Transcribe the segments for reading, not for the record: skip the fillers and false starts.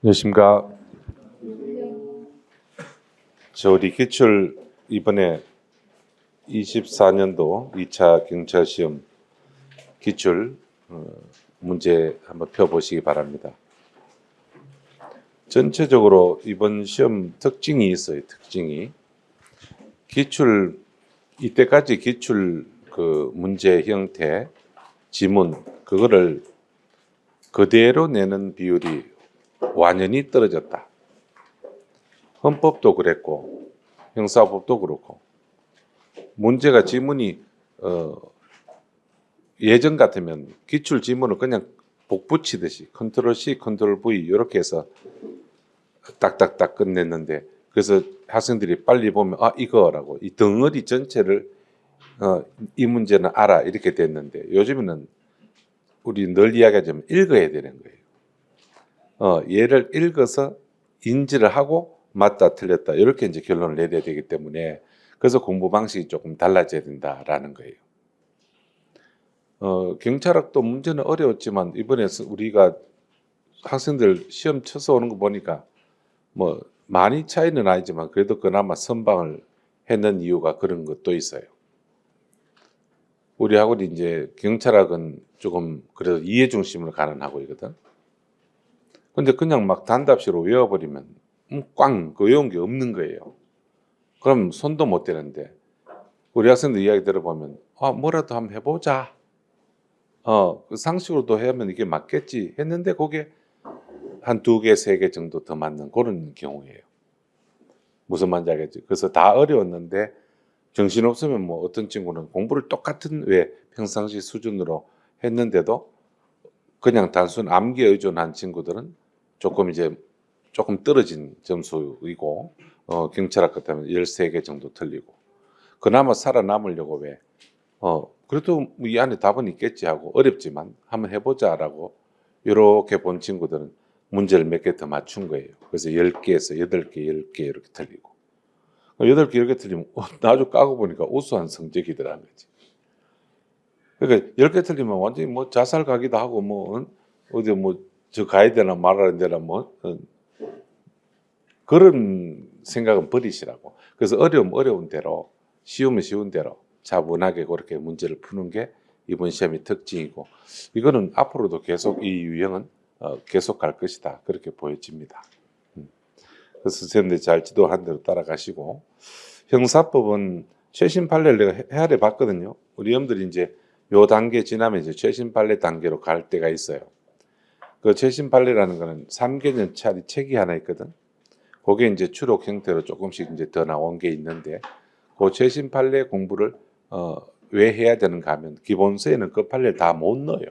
안녕하십니까. 우리 기출 이번에 24년도 2차 경찰시험 기출 문제 한번 펴보시기 바랍니다. 전체적으로 이번 시험 특징이 있어요. 특징이 기출 이때까지 기출 그 문제 형태 지문 그거를 그대로 내는 비율이 완연히 떨어졌다. 헌법도 그랬고 형사법도 그렇고 문제가 지문이 예전 같으면 기출 지문을 그냥 복붙이듯이 컨트롤 C, 컨트롤 V 이렇게 해서 딱딱딱 끝냈는데 그래서 학생들이 빨리 보면 아 이거라고 이 덩어리 전체를 이 문제는 알아 이렇게 됐는데 요즘에는 우리 늘 이야기하자면 읽어야 되는 거예요. 얘를 읽어서 인지를 하고 맞다 틀렸다 이렇게 이제 결론을 내려야 되기 때문에 그래서 공부 방식이 조금 달라져야 된다라는 거예요. 경찰학도 문제는 어려웠지만 이번에 우리가 학생들 시험 쳐서 오는 거 보니까 뭐 많이 차이는 아니지만 그래도 그나마 선방을 했는 이유가 그런 것도 있어요. 우리 학원이 이제 경찰학은 조금 그래도 이해 중심으로 가는 학원이거든. 근데 그냥 막 단답식으로 외워버리면 꽝 그 외운 게 없는 거예요. 그럼 손도 못 대는데 우리 학생들 이야기 들어보면 뭐라도 한번 해보자. 그 상식으로도 하면 이게 맞겠지 했는데 그게 한 2개, 3개 정도 더 맞는 그런 경우예요. 무슨 말인지 알겠지? 그래서 다 어려웠는데 정신없으면 뭐 어떤 친구는 공부를 똑같은 왜 평상시 수준으로 했는데도 그냥 단순 암기에 의존한 친구들은 조금 떨어진 점수이고 경찰학 같으면 13개 정도 틀리고 그나마 살아남으려고 왜 그래도 이 안에 답은 있겠지 하고 어렵지만 한번 해보자라고 이렇게 본 친구들은 문제를 몇 개 더 맞춘 거예요. 그래서 10개에서 8개, 10개 이렇게 틀리고 8개, 10개 틀리면 나중에 까고 보니까 우수한 성적이더라는 거지. 그러니까 10개 틀리면 완전히 뭐 자살 가기도 하고 뭐 어디 뭐 저 가야 되나 말아야 되나 뭐 그런 생각은 버리시라고. 그래서 어려운 대로 쉬운 대로 차분하게 그렇게 문제를 푸는 게 이번 시험의 특징이고 이거는 앞으로도 계속 이 유형은 계속 갈 것이다 그렇게 보여집니다. 그래서 선생님들 잘 지도한 대로 따라가시고 형사법은 최신 판례를 내가 헤아려 봤거든요. 우리 형들이 이제 요 단계 지나면 이제 최신 판례 단계로 갈 때가 있어요. 그 최신 판례라는 거는 3개년짜리 책이 하나 있거든. 그게 이제 추록 형태로 조금씩 이제 더 나온 게 있는데 그 최신 판례 공부를 왜 해야 되는가 하면 기본서에는 그 판례를 다 못 넣어요.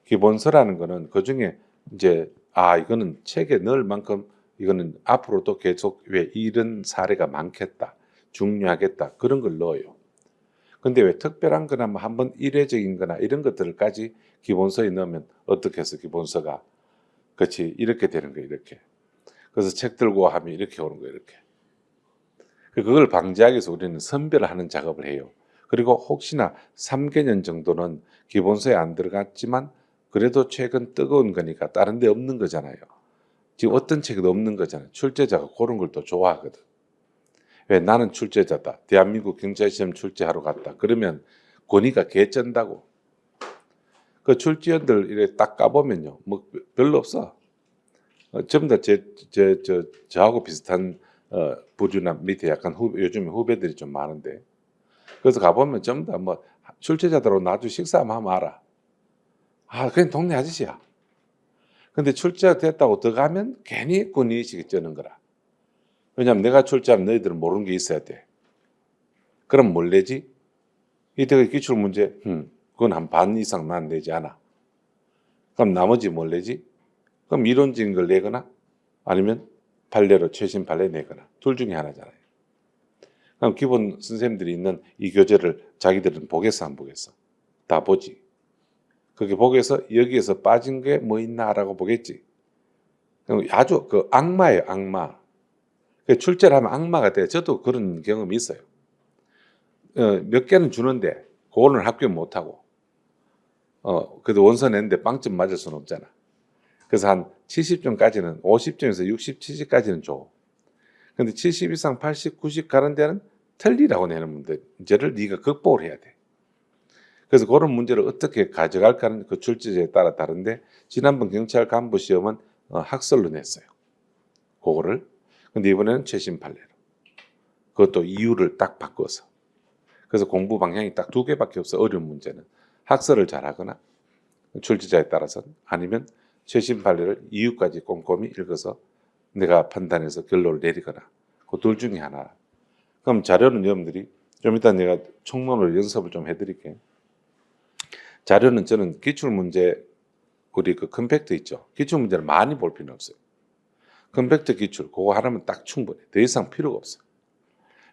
기본서라는 거는 그 중에 이제 이거는 책에 넣을 만큼 이거는 앞으로도 계속 왜 이런 사례가 많겠다, 중요하겠다 그런 걸 넣어요. 근데 왜 특별한 거나 뭐 한번 이례적인 거나 이런 것들까지 기본서에 넣으면 어떻게 해서 기본서가 그렇지 이렇게 되는 거예요. 이렇게. 그래서 책 들고 하면 이렇게 오는 거예요. 이렇게. 그걸 방지하기 위해서 우리는 선별하는 작업을 해요. 그리고 혹시나 3개년 정도는 기본서에 안 들어갔지만 그래도 최근 뜨거운 거니까 다른 데 없는 거잖아요. 지금 어떤 책에도 없는 거잖아요. 출제자가 그런 걸 또 좋아하거든. 왜 나는 출제자다. 대한민국 경찰시험 출제하러 갔다. 그러면 권위가 개쩐다고. 그 출제원들 이렇게 딱 까보면요. 뭐 별로 없어. 전부 다 저하고 비슷한 부류나 밑에 약간 요즘에 후배들이 좀 많은데 그래서 가보면 전부 다 뭐 출제자들하고 나중에 식사 한번 하면 알아. 그냥 동네 아저씨야. 근데 출제가 됐다고 들어가면 괜히 권위의식이 쩌는 거라. 왜냐하면 내가 출제하면 너희들은 모르는 게 있어야 돼. 그럼 뭘 내지? 이때 기출문제 그건 한 반 이상 난 내지 않아. 그럼 나머지 뭘 내지? 그럼 이론적인 걸 내거나 아니면 판례로 최신 판례 내거나 둘 중에 하나잖아요. 그럼 기본 선생님들이 있는 이 교재를 자기들은 보겠어 안 보겠어? 다 보지. 그렇게 보고서 여기에서 빠진 게 뭐 있나라고 보겠지. 아주 그 악마예요, 악마. 출제를 하면 악마가 돼. 저도 그런 경험이 있어요. 몇 개는 주는데 그거는 합격 못하고 그래도 원서 냈는데 빵점 맞을 수는 없잖아. 그래서 한 70점까지는 50점에서 60, 70까지는 줘. 근데 70 이상 80, 90 가는 데는 틀리라고 내는 문제를 네가 극복을 해야 돼. 그래서 그런 문제를 어떻게 가져갈까는 그 출제자에 따라 다른데 지난번 경찰 간부 시험은 학설로 냈어요. 그거를. 근데 이번에는 최신 판례로. 그것도 이유를 딱 바꿔서. 그래서 공부 방향이 딱 두 개밖에 없어. 어려운 문제는. 학설을 잘하거나 출제자에 따라서 아니면 최신 판례를 이유까지 꼼꼼히 읽어서 내가 판단해서 결론을 내리거나 그 둘 중에 하나. 그럼 자료는 여러분들이 좀 이따 내가 총론으로 연습을 좀 해드릴게요. 자료는 저는 기출문제 우리 그 컴팩트 있죠. 기출문제를 많이 볼 필요는 없어요. 컴팩트 기출 그거 하나면 딱 충분해. 더 이상 필요가 없어.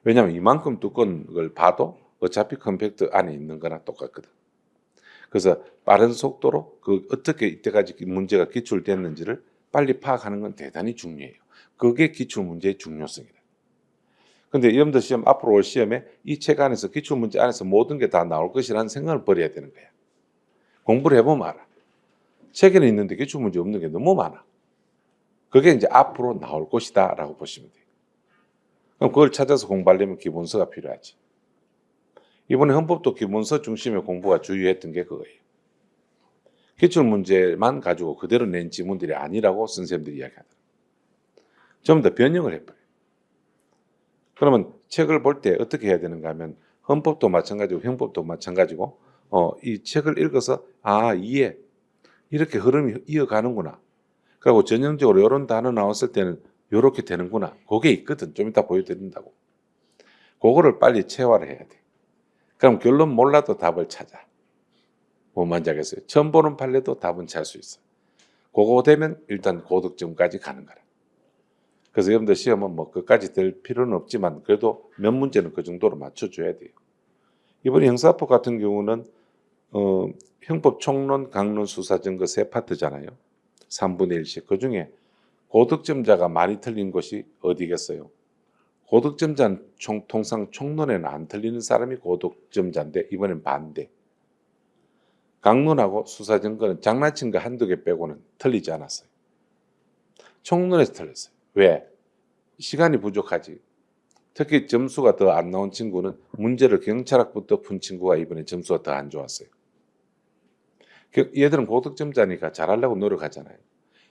왜냐하면 이만큼 두꺼운 걸 봐도 어차피 컴팩트 안에 있는 거나 똑같거든. 그래서 빠른 속도로 그 어떻게 이때까지 문제가 기출됐는지를 빨리 파악하는 건 대단히 중요해요. 그게 기출문제의 중요성이다. 근데 여러분들 시험 앞으로 올 시험에 이 책 안에서 기출문제 안에서 모든 게 다 나올 것이라는 생각을 버려야 되는 거야. 공부를 해보면 알아. 책에는 있는데 기출문제 없는 게 너무 많아. 그게 이제 앞으로 나올 것이다 라고 보시면 돼요. 그럼 그걸 찾아서 공부하려면 기본서가 필요하지. 이번에 헌법도 기본서 중심의 공부가 주요했던 게 그거예요. 기출문제만 가지고 그대로 낸 지문들이 아니라고 선생님들이 이야기하더라고요. 전부 다 변형을 해버려요. 그러면 책을 볼 때 어떻게 해야 되는가 하면 헌법도 마찬가지고 형법도 마찬가지고 이 책을 읽어서 이해 이렇게 흐름이 이어가는구나. 그리고 전형적으로 이런 단어 나왔을 때는 이렇게 되는구나. 그게 있거든. 좀 이따 보여드린다고. 그거를 빨리 체화를 해야 돼. 그럼 결론 몰라도 답을 찾아. 뭔 말인지 알겠어요? 처음 보는 판례도 답은 찾을 수 있어. 그거 되면 일단 고득점까지 가는 거라. 그래서 여러분들 시험은 뭐 끝까지 될 필요는 없지만 그래도 몇 문제는 그 정도로 맞춰줘야 돼요. 이번 형사법 같은 경우는 형법 총론, 강론, 수사, 증거 세 파트잖아요. 3분의 1씩. 그중에 고득점자가 많이 틀린 것이 어디겠어요? 고득점자는 통상 총론에는 안 틀리는 사람이 고득점자인데 이번엔 반대. 강론하고 수사 증거는 장난친 거 한두 개 빼고는 틀리지 않았어요. 총론에서 틀렸어요. 왜? 시간이 부족하지. 특히 점수가 더 안 나온 친구는 문제를 경찰학부터 푼 친구가 이번에 점수가 더 안 좋았어요. 얘들은 고득점자니까 잘하려고 노력하잖아요.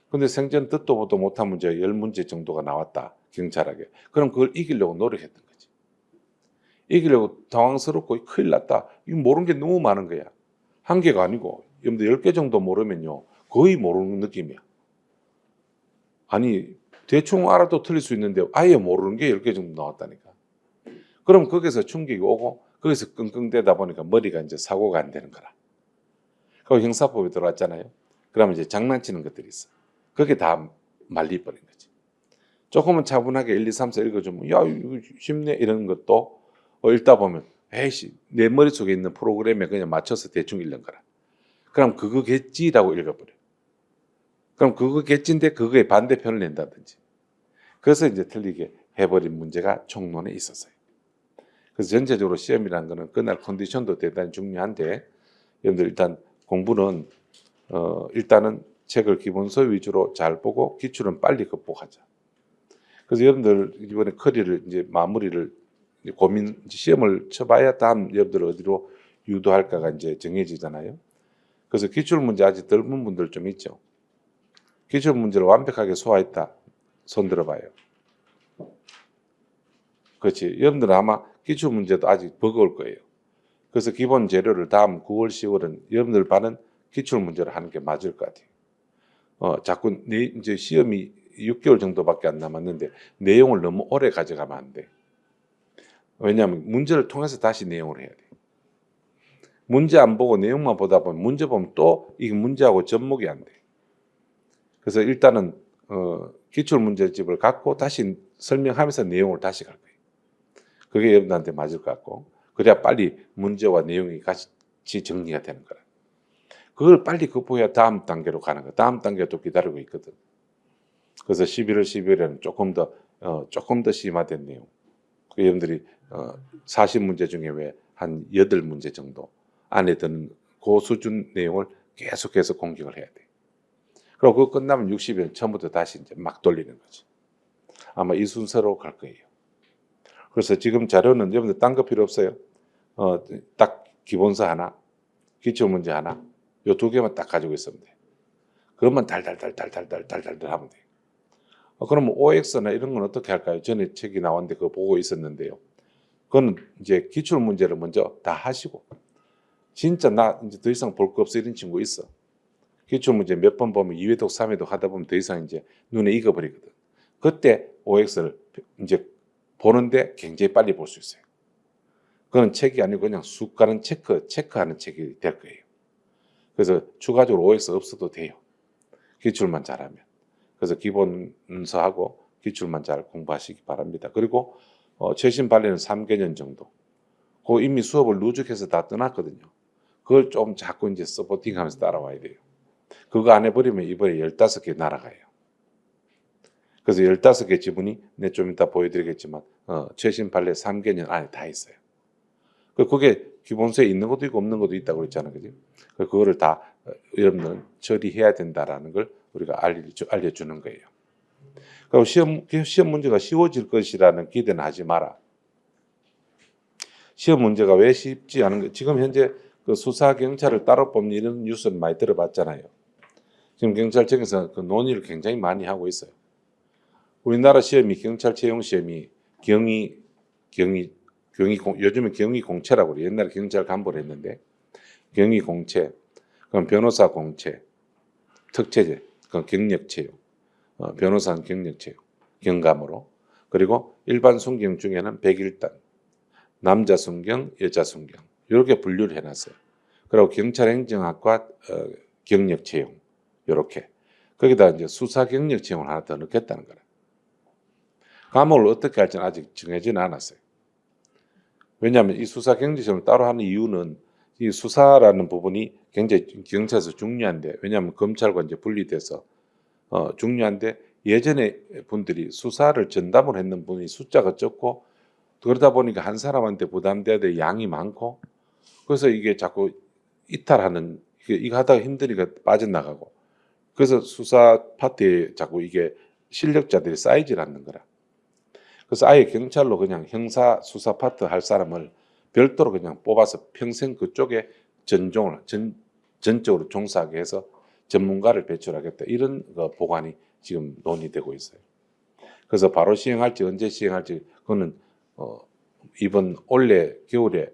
근데 생전 듣도 보도 못한 문제가 10문제 정도가 나왔다. 경찰학에. 그럼 그걸 이기려고 노력했던 거지. 이기려고 당황스럽고 큰일 났다. 이거 모르는 게 너무 많은 거야. 한 개가 아니고 여러분들 10개 정도 모르면요. 거의 모르는 느낌이야. 아니 대충 알아도 틀릴 수 있는데 아예 모르는 게 10개 정도 나왔다니까. 그럼 거기서 충격이 오고 거기서 끙끙대다 보니까 머리가 이제 사고가 안 되는 거라. 그 형사법에 들어왔잖아요. 그러면 이제 장난치는 것들이 있어. 그게 다 말리버린 거지. 조금은 차분하게 1, 2, 3, 4 읽어주면 야 이거 쉽네 이런 것도 읽다 보면 에이씨 내 머릿속에 있는 프로그램에 그냥 맞춰서 대충 읽는 거라. 그럼 그거겠지라고 읽어버려. 그럼 그거겠지인데 그거의 반대편을 낸다든지. 그래서 이제 틀리게 해버린 문제가 총론에 있었어요. 그래서 전체적으로 시험이라는 거는 그날 컨디션도 대단히 중요한데 여러분들 일단 공부는 일단은 책을 기본서 위주로 잘 보고 기출은 빨리 극복하자. 그래서 여러분들 이번에 커리를 이제 마무리를 고민 시험을 쳐봐야 다음 여러분들 어디로 유도할까가 이제 정해지잖아요. 그래서 기출 문제 아직 덜 본 분들 좀 있죠. 기출 문제를 완벽하게 소화했다. 손 들어봐요. 그렇지. 여러분들은 아마 기출 문제도 아직 버거울 거예요. 그래서 기본 재료를 다음 9월, 10월은 여러분들 반은 기출 문제를 하는 게 맞을 것 같아요. 자꾸 이제 시험이 6개월 정도밖에 안 남았는데 내용을 너무 오래 가져가면 안 돼. 왜냐하면 문제를 통해서 다시 내용을 해야 돼. 문제 안 보고 내용만 보다 보면 문제 보면 또 이게 문제하고 접목이 안 돼. 그래서 일단은 기출 문제집을 갖고 다시 설명하면서 내용을 다시 갈 거예요. 그게 여러분한테 맞을 것 같고 그래야 빨리 문제와 내용이 같이 정리가 되는 거라. 그걸 빨리 극복해야 다음 단계로 가는 거야. 다음 단계가 또 기다리고 있거든. 그래서 11월, 12월에는 조금 더 심화된 내용. 여러분들이 40문제 중에 왜 한 8문제 정도 안에 드는 그 수준 내용을 계속해서 공격을 해야 돼. 그리고 그거 끝나면 60일 처음부터 다시 이제 막 돌리는 거죠. 아마 이 순서로 갈 거예요. 그래서 지금 자료는 여러분들 딴 거 필요 없어요. 딱 기본서 하나, 기출문제 하나, 요 두 개만 딱 가지고 있으면 돼요. 그것만 달달달달달달달달 하면 돼요. 그러면 OX나 이런 건 어떻게 할까요? 전에 책이 나왔는데 그거 보고 있었는데요. 그거는 이제 기출 문제를 먼저 다 하시고, 진짜 나 이제 더 이상 볼 거 없어 이런 친구 있어. 기출 문제 몇 번 보면 2회독, 3회독 하다 보면 더 이상 이제 눈에 익어버리거든. 그때 OX를 이제 보는데 굉장히 빨리 볼 수 있어요. 그건 책이 아니고 그냥 숫가는 체크하는 책이 될 거예요. 그래서 추가적으로 OX 없어도 돼요. 기출만 잘하면. 그래서 기본서하고 기출만 잘 공부하시기 바랍니다. 그리고 최신 발레는 3개년 정도. 그 이미 수업을 누적해서 다 떠났거든요. 그걸 좀 자꾸 이제 서포팅하면서 따라와야 돼요. 그거 안 해버리면 이번에 15개 날아가요. 그래서 15개 지분이 내 좀 이따 보여드리겠지만 최신 발레 3개년 안에 다 있어요. 그게 기본서에 있는 것도 있고 없는 것도 있다고 했잖아요. 그죠? 그거를 다 여러분들은 처리해야 된다라는 걸 우리가 알려주는 거예요. 그리고 시험 문제가 쉬워질 것이라는 기대는 하지 마라. 시험 문제가 왜 쉽지 않은 거? 지금 현재 그 수사 경찰을 따로 뽑는 이런 뉴스는 많이 들어봤잖아요. 지금 경찰청에서 그 논의를 굉장히 많이 하고 있어요. 우리나라 시험이 경찰 채용 시험이 요즘에 경위 공채라고 그래요. 옛날에 경찰 간부를 했는데 경위 공채, 그럼 변호사 공채, 특채제, 그 경력 채용, 변호사는 경력 채용, 경감으로. 그리고 일반 순경 중에는 101단, 남자 순경, 여자 순경 이렇게 분류를 해놨어요. 그리고 경찰행정학과 경력 채용 이렇게. 거기다 이제 수사 경력 채용을 하나 더 넣겠다는 거라. 과목을 어떻게 할지는 아직 정해지는 않았어요. 왜냐하면 이 수사 경력 채용을 따로 하는 이유는 이 수사라는 부분이 굉장히 경찰에서 중요한데, 왜냐하면 검찰과 이제 분리돼서 중요한데, 예전에 분들이 수사를 전담을 했는 분이 숫자가 적고, 그러다 보니까 한 사람한테 부담돼야 될 양이 많고, 그래서 이게 자꾸 이탈하는, 이거 하다가 힘드니까 빠져나가고, 그래서 수사 파트에 자꾸 이게 실력자들이 쌓이질 않는 거라. 그래서 아예 경찰로 그냥 형사 수사 파트 할 사람을 별도로 그냥 뽑아서 평생 그쪽에 전적으로 종사하게 해서 전문가를 배출하겠다. 이런 보관이 지금 논의되고 있어요. 그래서 바로 시행할지 언제 시행할지 그거는 이번 올해 겨울에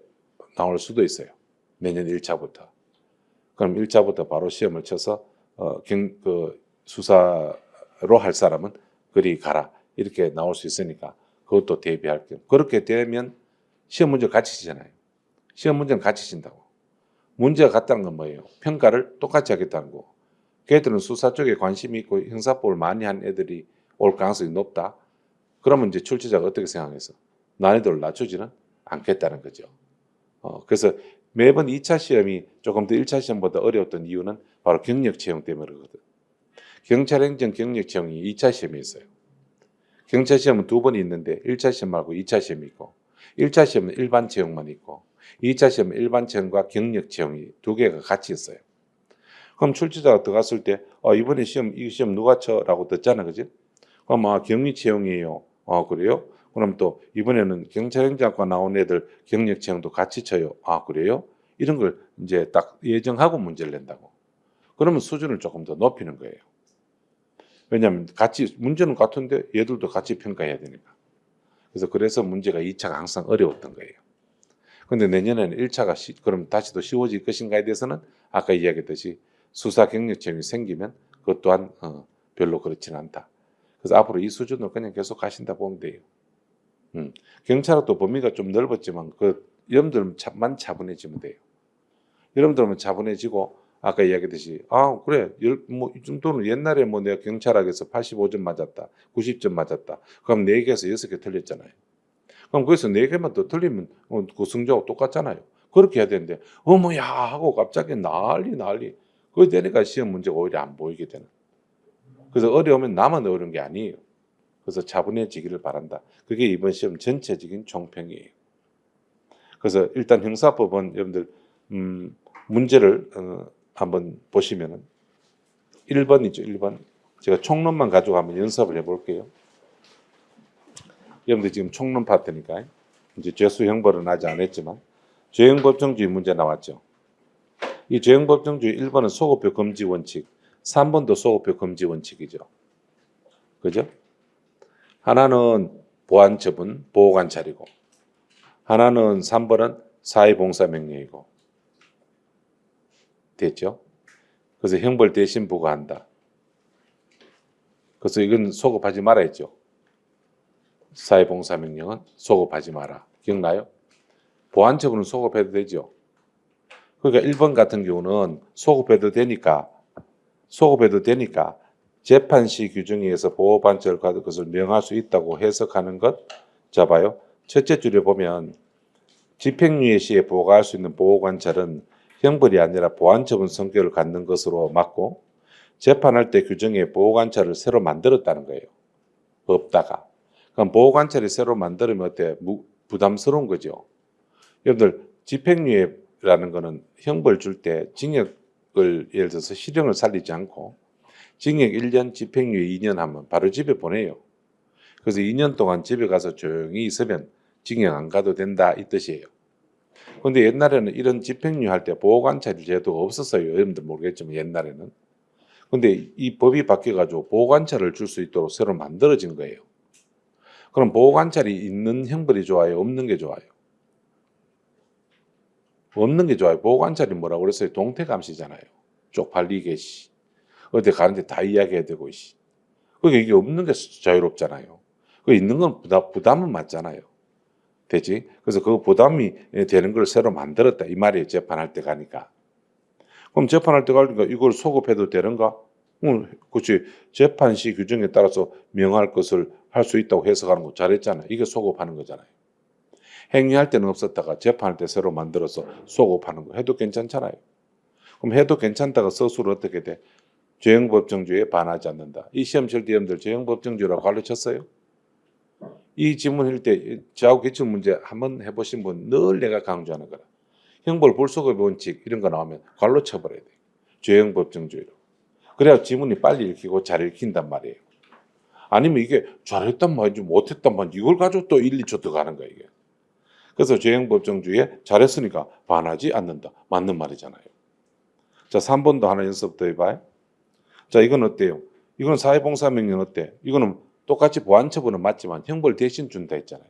나올 수도 있어요. 내년 1차부터. 그럼 1차부터 바로 시험을 쳐서 수사로 할 사람은 그리 가라. 이렇게 나올 수 있으니까 그것도 대비할 겸. 그렇게 되면 시험 문제를 같이 치잖아요. 시험 문제는 같이 친다고. 문제가 같다는 건 뭐예요? 평가를 똑같이 하겠다는 거. 걔들은 수사 쪽에 관심이 있고 형사법을 많이 한 애들이 올 가능성이 높다. 그러면 이제 출제자가 어떻게 생각해서 난이도를 낮추지는 않겠다는 거죠. 그래서 매번 2차 시험이 조금 더 1차 시험보다 어려웠던 이유는 바로 경력 채용 때문이거든. 경찰행정 경력 채용이 2차 시험이 있어요. 경찰 시험은 2번이 있는데 1차 시험 말고 2차 시험이 있고, 1차 시험은 일반 채용만 있고 2차 시험은 일반 채용과 경력 채용이 2개가 같이 있어요. 그럼 출제자가 들어갔을 때 이번에 이 시험 누가 쳐라고 듣잖아, 그지? 그럼 경위 채용이에요. 그래요? 그럼 또 이번에는 경찰행정학과 나온 애들 경력 채용도 같이 쳐요. 그래요? 이런 걸 이제 딱 예정하고 문제를 낸다고. 그러면 수준을 조금 더 높이는 거예요. 왜냐하면 같이 문제는 같은데 얘들도 같이 평가해야 되니까. 그래서 문제가 2차가 항상 어려웠던 거예요. 그런데 내년에는 1차가 그럼 다시 더 쉬워질 것인가에 대해서는 아까 이야기했듯이 수사 경력 채용이 생기면 그것 또한 별로 그렇지는 않다. 그래서 앞으로 이 수준으로 그냥 계속 가신다 보면 돼요. 경찰학도 범위가 좀 넓었지만 여러분들만 차분해지면 돼요. 여러분들만 차분해지고 아까 이야기했듯이 그래 이 정도는 옛날에 내가 경찰학에서 85점 맞았다, 90점 맞았다. 그럼 4개에서 6개 틀렸잖아요. 그럼 거기서 4개만 더 틀리면 그 성적하고 똑같잖아요. 그렇게 해야 되는데 어머야 하고 갑자기 난리. 그거 되니까 시험 문제가 오히려 안 보이게 되는. 그래서 어려우면 나만 어려운 게 아니에요. 그래서 차분해지기를 바란다. 그게 이번 시험 전체적인 총평이에요. 그래서 일단 형사법은 여러분들 문제를 한번 보시면은 1번이죠. 1번. 제가 총론만 가지고 한번 연습을 해볼게요. 여러분들 지금 총론 파트니까 이제 죄수 형벌은 아직 안 했지만 죄형법정주의 문제 나왔죠. 이 죄형법정주의 1번은 소급표 금지 원칙, 3번도 소급표 금지 원칙이죠. 그죠? 하나는 보안처분, 보호관찰이고 하나는 3번은 사회봉사명령이고 됐죠? 그래서 형벌 대신 부과한다. 그래서 이건 소급하지 말아 했죠. 사회봉사명령은 소급하지 마라. 기억나요? 보안처분은 소급해도 되죠. 그러니까 1번 같은 경우는 소급해도 되니까 재판 시 규정에 의해서 보호관찰을 가진 것을 명할 수 있다고 해석하는 것. 자 봐요. 첫째 줄에 보면 집행유예 시에 부과할 수 있는 보호관찰은 형벌이 아니라 보안처분 성격을 갖는 것으로 맞고 재판할 때 규정에 보호관찰을 새로 만들었다는 거예요. 없다가. 그럼 보호관찰이 새로 만들면 어때? 부담스러운 거죠. 여러분들 집행유예라는 거는 형벌 줄 때 징역을 예를 들어서 실형을 살리지 않고 징역 1년, 집행유예 2년 하면 바로 집에 보내요. 그래서 2년 동안 집에 가서 조용히 있으면 징역 안 가도 된다 이 뜻이에요. 그런데 옛날에는 이런 집행유예 할 때 보호관찰 제도가 없었어요. 여러분들 모르겠지만 옛날에는. 근데 이 법이 바뀌어가지고 보호관찰을 줄 수 있도록 새로 만들어진 거예요. 그럼 보호관찰이 있는 형벌이 좋아요? 없는 게 좋아요? 없는 게 좋아요. 보호관찰이 뭐라고 그랬어요? 동태감시잖아요. 쪽팔리게 씨. 어디 가는데 다 이야기해야 되고 씨. 그러니까 이게 없는 게 자유롭잖아요. 그 있는 건 부담은 맞잖아요. 되지? 그래서 그 부담이 되는 걸 새로 만들었다 이 말이에요. 재판할 때 가니까. 그럼 재판할 때 가니까 이걸 소급해도 되는가? 그렇지. 재판 시 규정에 따라서 명할 것을 할 수 있다고 해석하는 거 잘했잖아요. 이게 소급하는 거잖아요. 행위할 때는 없었다가 재판할 때 새로 만들어서 소급하는 거 해도 괜찮잖아요. 그럼 해도 괜찮다가 서술을 어떻게 돼? 죄형법정주의에 반하지 않는다. 이 시험 칠 때 여러분들 죄형법정주의라고 가르쳤어요? 이 지문일 때 저하고 기출문제 한번 해보신 분 늘 내가 강조하는 거라. 형벌 불소급의 원칙 이런 거 나오면 갈로 쳐버려야 돼요. 죄형법정주의로. 그래야 지문이 빨리 읽히고 잘 읽힌단 말이에요. 아니면 이게 잘했단 말인지 못했단 말인지 이걸 가지고 또 1, 2초 더 가는 거야 이게. 그래서 죄형법정주의에 잘했으니까 반하지 않는다. 맞는 말이잖아요. 자 3번도 하나 연습 더 해봐요. 자 이건 어때요? 이건 사회봉사명령 어때? 이거는 똑같이 보안처분은 맞지만 형벌 대신 준다 했잖아요.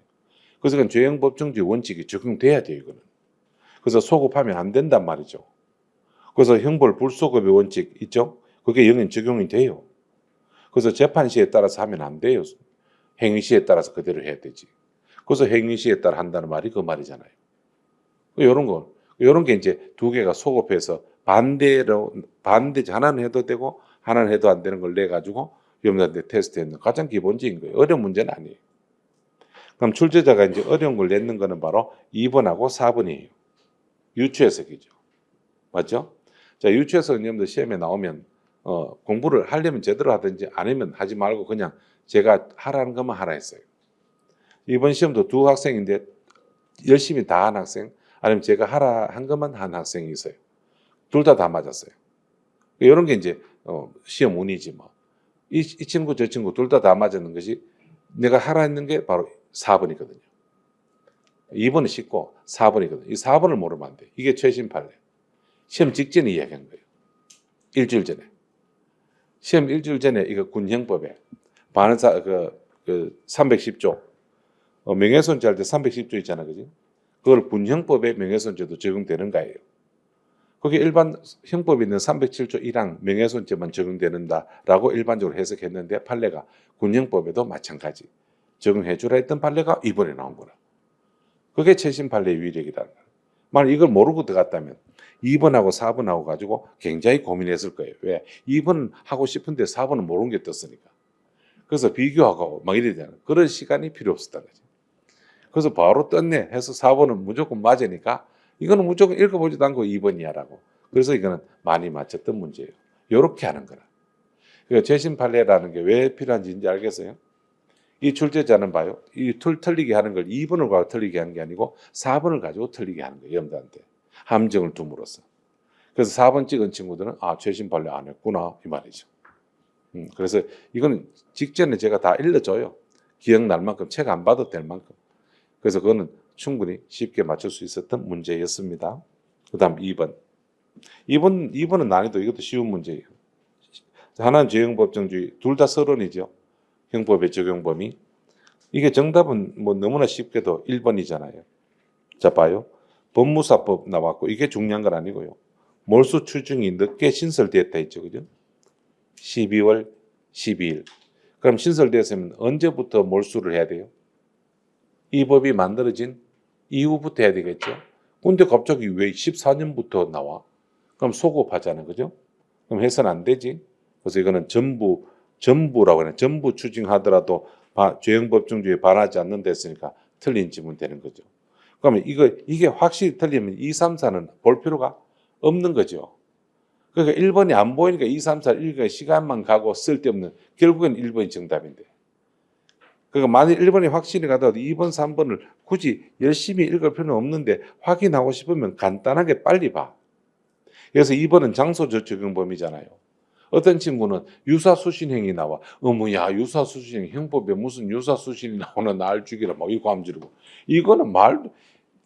그래서 그건 죄형법정주의 원칙이 적용돼야 돼요. 이거는. 그래서 소급하면 안 된단 말이죠. 그래서 형벌 불소급의 원칙 있죠? 그게 영행 적용이 돼요. 그래서 재판 시에 따라서 하면 안 돼요. 행위 시에 따라서 그대로 해야 되지. 그래서 행위 시에 따라 한다는 말이 그 말이잖아요. 이런 게 이제 두 개가 소급해서 반대로 하나는 해도 되고 하나는 해도 안 되는 걸 내 가지고 여러분들한테 테스트했는 가장 기본적인 거예요. 어려운 문제는 아니에요. 그럼 출제자가 이제 어려운 걸 냈는 거는 바로 2번하고 4번이에요. 유추해석이죠. 맞죠? 자, 유추해석은 여러분들 시험에 나오면 공부를 하려면 제대로 하든지 아니면 하지 말고 그냥 제가 하라는 것만 하라 했어요. 이번 시험도 두 학생인데 열심히 다 한 학생 아니면 제가 하라 한 것만 한 학생이 있어요. 둘 다 맞았어요. 이런 게 이제 시험 운이지 뭐. 이 친구 저 친구 둘 다 맞았는 것이 내가 하라 했는 게 바로 4번이거든요. 2번은 쉽고 4번이거든요. 이 4번을 모르면 안 돼. 이게 최신 판례. 시험 직전에 이야기한 거예요. 일주일 전에. 시험 일주일 전에 이거 군형법에 반의사 310조 명예훼손죄 할 때 310조 있잖아, 그지? 그걸 군형법에 명예훼손죄도 적용되는 거예요. 그게 일반 형법에 있는 307조 1항 명예훼손죄만 적용되는다라고 일반적으로 해석했는데 판례가 군형법에도 마찬가지 적용해 주라 했던 판례가 이번에 나온 거라. 그게 최신 판례의 위력이라는 거예요. 만약 이걸 모르고 들어갔다면 2번하고 4번하고 가지고 굉장히 고민했을 거예요. 왜? 2번은 하고 싶은데 4번은 모르는 게 떴으니까. 그래서 비교하고 막 이래야 되는 그런 시간이 필요 없었던 거지. 그래서 바로 떴네 해서 4번은 무조건 맞으니까 이거는 무조건 읽어보지도 않고 2번이야라고. 그래서 이거는 많이 맞췄던 문제예요. 이렇게 하는 거라. 그러니까 최신 판례라는 게 왜 필요한지 이제 알겠어요? 이 출제자는 봐요. 이 틀리게 하는 걸 2번을 가지고 틀리게 하는 게 아니고 4번을 가지고 틀리게 하는 거예요. 여러분들한테. 함정을 둠으로써. 그래서 4번 찍은 친구들은 최신 판례 안 했구나 이 말이죠. 그래서 이거는 직전에 제가 다 일러줘요. 기억날 만큼 책 안 봐도 될 만큼. 그래서 그거는 충분히 쉽게 맞출 수 있었던 문제였습니다. 그 다음 2번. 2번은 난이도 이것도 쉬운 문제예요. 하나는 죄형법정주의, 둘 다 서론이죠. 형법의 적용 범위. 이게 정답은 뭐 너무나 쉽게도 1번이잖아요. 자, 봐요. 법무사법 나왔고, 이게 중요한 건 아니고요. 몰수 추징이 늦게 신설되었다 했죠. 그죠? 12월 12일. 그럼 신설되었으면 언제부터 몰수를 해야 돼요? 이 법이 만들어진 이후부터 해야 되겠죠. 근데 갑자기 왜 14년부터 나와? 그럼 소급하잖아요. 그죠? 그럼 해서는 안 되지. 그래서 이거는 전부라고 하네. 전부 추징하더라도 죄형법정주의에 반하지 않는다 했으니까 틀린 지문 되는 거죠. 그러면 이게 확실히 틀리면 2, 3, 4는 볼 필요가 없는 거죠. 그러니까 1번이 안 보이니까 2, 3, 4 읽으니까 시간만 가고 쓸데없는, 결국엔 1번이 정답인데. 그러니까 만일 1번이 확실히 가더라도 2번, 3번을 굳이 열심히 읽을 필요는 없는데 확인하고 싶으면 간단하게 빨리 봐. 그래서 2번은 장소적 적용범위잖아요. 어떤 친구는 유사수신행이 나와. 어머야, 유사수신행, 형법에 무슨 유사수신이 나오나 날 죽이라 막 이거 감지르고. 이거는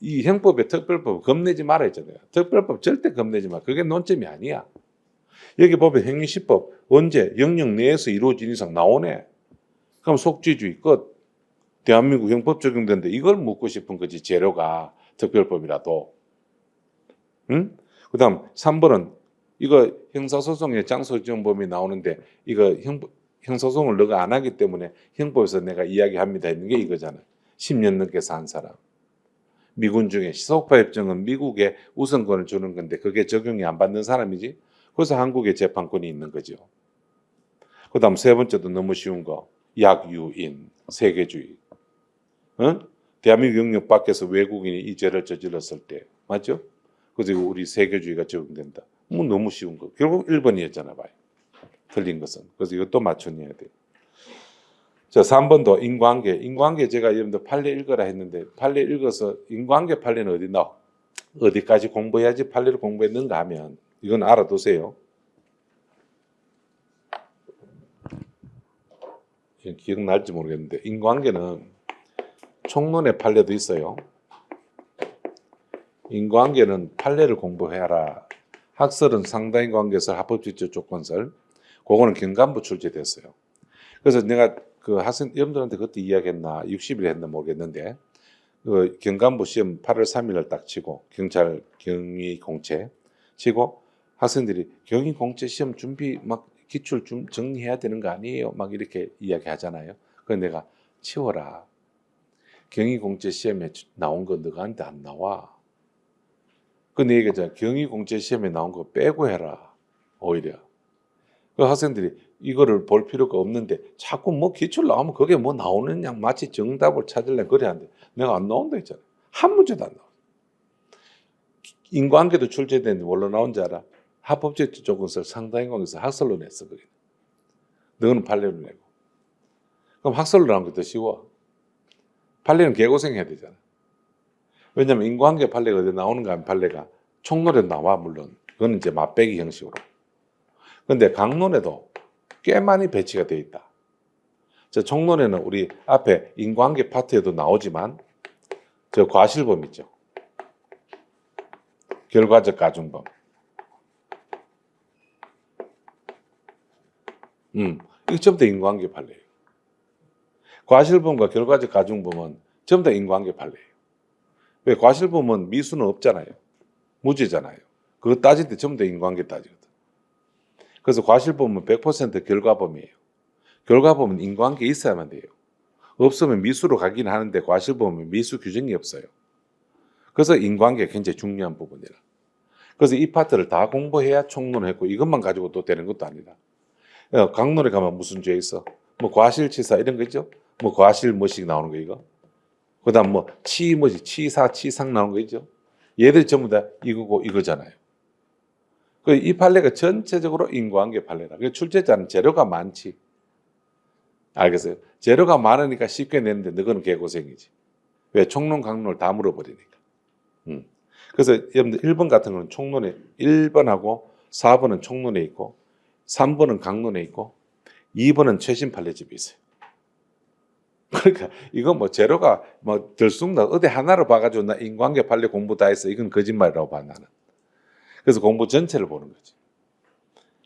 이 형법의 특별법 겁내지 말아 했잖아요. 특별법 절대 겁내지 마. 그게 논점이 아니야. 여기 보면 행위시법 언제 영역 내에서 이루어진 이상 나오네. 그럼 속죄주의 끝. 대한민국 형법 적용되는데 이걸 묻고 싶은 거지. 재료가 특별법이라도. 응? 그 다음 3번은 이거 형사소송의 장소지원범위 나오는데 이거 형사소송을 너가 안 하기 때문에 형법에서 내가 이야기합니다 했는 게 이거잖아. 10년 넘게 산 사람. 미군 중에 시속파 협정은 미국에 우선권을 주는 건데 그게 적용이 안 받는 사람이지. 그래서 한국에 재판권이 있는 거죠. 그 다음 세 번째도 너무 쉬운 거. 약유인, 세계주의. 대한민국 영역 밖에서 외국인이 이 죄를 저질렀을 때. 맞죠? 그래서 우리 세계주의가 적용된다. 뭐 너무 쉬운 거. 결국 1번이었잖아 봐요. 틀린 것은. 그래서 이것도 맞춰내야 돼. 자, 3번도 인과관계. 인과관계 제가 여러분들 판례 읽어라 했는데 판례 읽어서 인과관계 판례는 어디 나와? 어디까지 공부해야지 판례를 공부했는가 하면 이건 알아두세요. 기억날지 모르겠는데 인과관계는 총론의 판례도 있어요. 인과관계는 판례를 공부해라. 학설은 상당인과관계설, 합법지적 조건설. 그거는 경감부 출제됐어요. 그래서 내가 그 학생 여러분들한테 그때 이야기했나 60일 했나 모르겠는데 그 경감부 시험 8월 3일을 딱 치고 경찰 경위 공채 치고 학생들이 경위 공채 시험 준비 막 기출 좀 정리해야 되는 거 아니에요? 막 이렇게 이야기하잖아요. 그래서 내가 치워라. 경위 공채 시험에 나온 거 너한테 안 나와. 근데 얘기하잖아. 경위 공채 시험에 나온 거 빼고 해라. 오히려. 그 학생들이 이거를 볼 필요가 없는데 자꾸 뭐 기출 나오면 그게 뭐 나오는 양 마치 정답을 찾으려고 그래 하는데 내가 안 나온다 했잖아. 한 문제도 안 나와. 인과관계도 출제됐는데 뭘로 나온 줄 알아? 합법적 조건설 상당인과관계에서 학설로 냈어. 그게. 너는 판례로 내고. 그럼 학설로 나온 게 더 쉬워. 판례는 개고생해야 되잖아. 왜냐면 인과관계 판례가 어디 나오는가 하면 판례가 총론에 나와 물론. 그거는 이제 맛배기 형식으로. 근데 강론에도 꽤 많이 배치가 되어 있다. 저 총론에는 우리 앞에 인과관계 파트에도 나오지만 저 과실범 있죠. 결과적 가중범. 이거 전부 다 인과관계 판례예요. 과실범과 결과적 가중범은 전부 다 인과관계 판례예요. 왜 과실범은 미수는 없잖아요. 무죄잖아요. 그거 따질 때 전부 다 인과관계 따지거든. 그래서 과실범은 100% 결과범이에요. 결과범은 인과관계 있어야만 돼요. 없으면 미수로 가긴 하는데 과실범은 미수 규정이 없어요. 그래서 인과관계가 굉장히 중요한 부분이라. 그래서 이 파트를 다 공부해야 총론을 했고 이것만 가지고 또 되는 것도 아니다. 강론에 가면 무슨 죄 있어? 뭐 과실치사 이런 거 있죠? 뭐 과실 뭐씩 나오는 거 이거? 그 다음 뭐 치사, 치상 나오는 거 있죠? 얘들 전부 다 이거고 이거잖아요. 이 판례가 전체적으로 인과관계 판례다. 출제자는 재료가 많지. 알겠어요? 재료가 많으니까 쉽게 내는데 너는 개고생이지. 왜? 총론, 강론을 다 물어버리니까. 그래서 여러분들 1번 같은 거는 총론에 1번하고 4번은 총론에 있고 3번은 강론에 있고 2번은 최신 판례집이 있어요. 그러니까 이건 뭐 제로가 뭐 들쑥나 어디 하나를 봐가지고 나 인과관계 판례 공부 다 했어. 이건 거짓말이라고 봐 나는. 그래서 공부 전체를 보는 거지.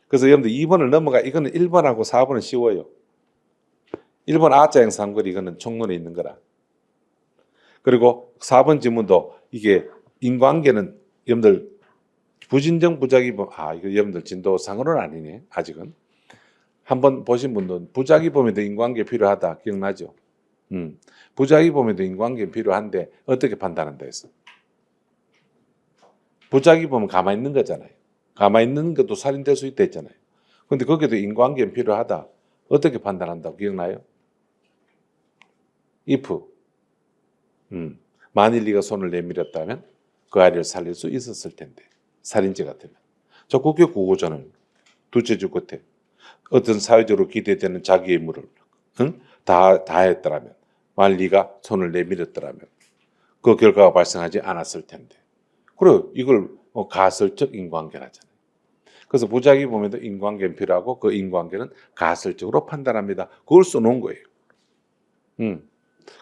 그래서 여러분들 2번을 넘어가 이거는 1번하고 4번은 쉬워요. 1번 아자형 상거리 이거는 총론에 있는 거라. 그리고 4번 지문도 이게 인과관계는 여러분들 부진정 부작위범 이거 여러분들 진도상으로는 아니네 아직은. 한번 보신 분들은 부작위범에도 인과관계 필요하다 기억나죠? 부작위범에도 인과관계 필요한데 어떻게 판단한다 했어? 부작위범은 가만히 있는 거잖아요. 가만히 있는 것도 살인될 수 있다 했잖아요. 근데 거기도 인과관계는 필요하다. 어떻게 판단한다고 기억나요? if 만일 네가 손을 내밀었다면 그 아이를 살릴 수 있었을 텐데 살인죄 같으면 저 그게 구고잖아요. 둘째 줄 끝에 어떤 사회적으로 기대되는 자기 의무를 다 했더라면 만일 네가 손을 내밀었더라면 그 결과가 발생하지 않았을 텐데 그래 이걸 가설적 인과관계라잖아요. 그래서 부작위범에도 인과관계는 필요하고 그 인과관계는 가설적으로 판단합니다. 그걸 써놓은 거예요.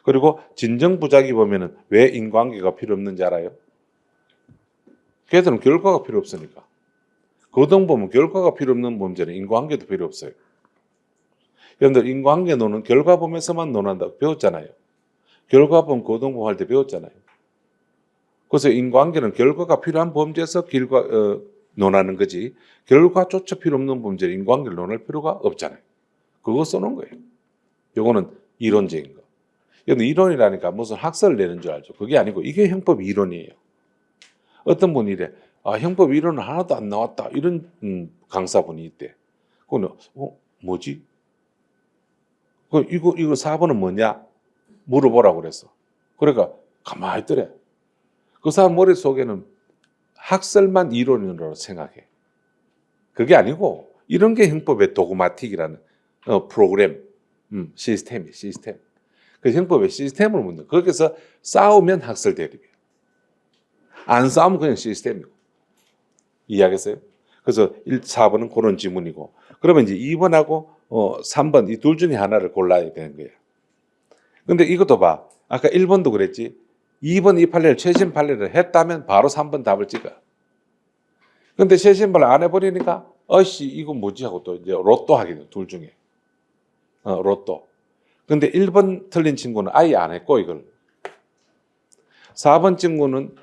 그리고 진정 부작위범에는 왜 인과관계가 필요 없는지 알아요? 걔들은 결과가 필요 없으니까. 거동범은 결과가 필요 없는 범죄는 인과관계도 필요 없어요. 여러분들 인과관계 논은 결과범에서만 논한다고 배웠잖아요. 결과범, 거동범 할 때 배웠잖아요. 그래서 인과관계는 결과가 필요한 범죄에서 논하는 거지 결과조차 필요 없는 범죄는 인과관계를 논할 필요가 없잖아요. 그거 써놓은 거예요. 요거는 이론적인 거. 여러분 이론이라니까 무슨 학설을 내는 줄 알죠. 그게 아니고 이게 형법 이론이에요. 어떤 분이 이래 형법 이론은 하나도 안 나왔다 이런 강사분이 있대. 그거는 뭐지? 이거 4번은 뭐냐? 물어보라고 그랬어. 그러니까 가만히 있더래. 그 사람 머릿속에는 학설만 이론으로 생각해. 그게 아니고 이런 게 형법의 도그마틱이라는 프로그램, 시스템. 그 형법의 시스템을 묻는 거기서 싸우면 학설 대립이에요. 안 싸우면 그냥 시스템이고. 이해하겠어요? 그래서 4번은 그런 지문이고 그러면 이제 2번하고 3번 이 둘 중에 하나를 골라야 되는 거예요. 근데 이것도 봐. 아까 1번도 그랬지. 2번 이 판례를 최신 판례를 했다면 바로 3번 답을 찍어. 근데 최신 판례 안 해버리니까 이거 뭐지 하고 또 이제 로또 하게 돼. 둘 중에. 로또. 근데 1번 틀린 친구는 아예 안 했고 이걸. 4번 친구는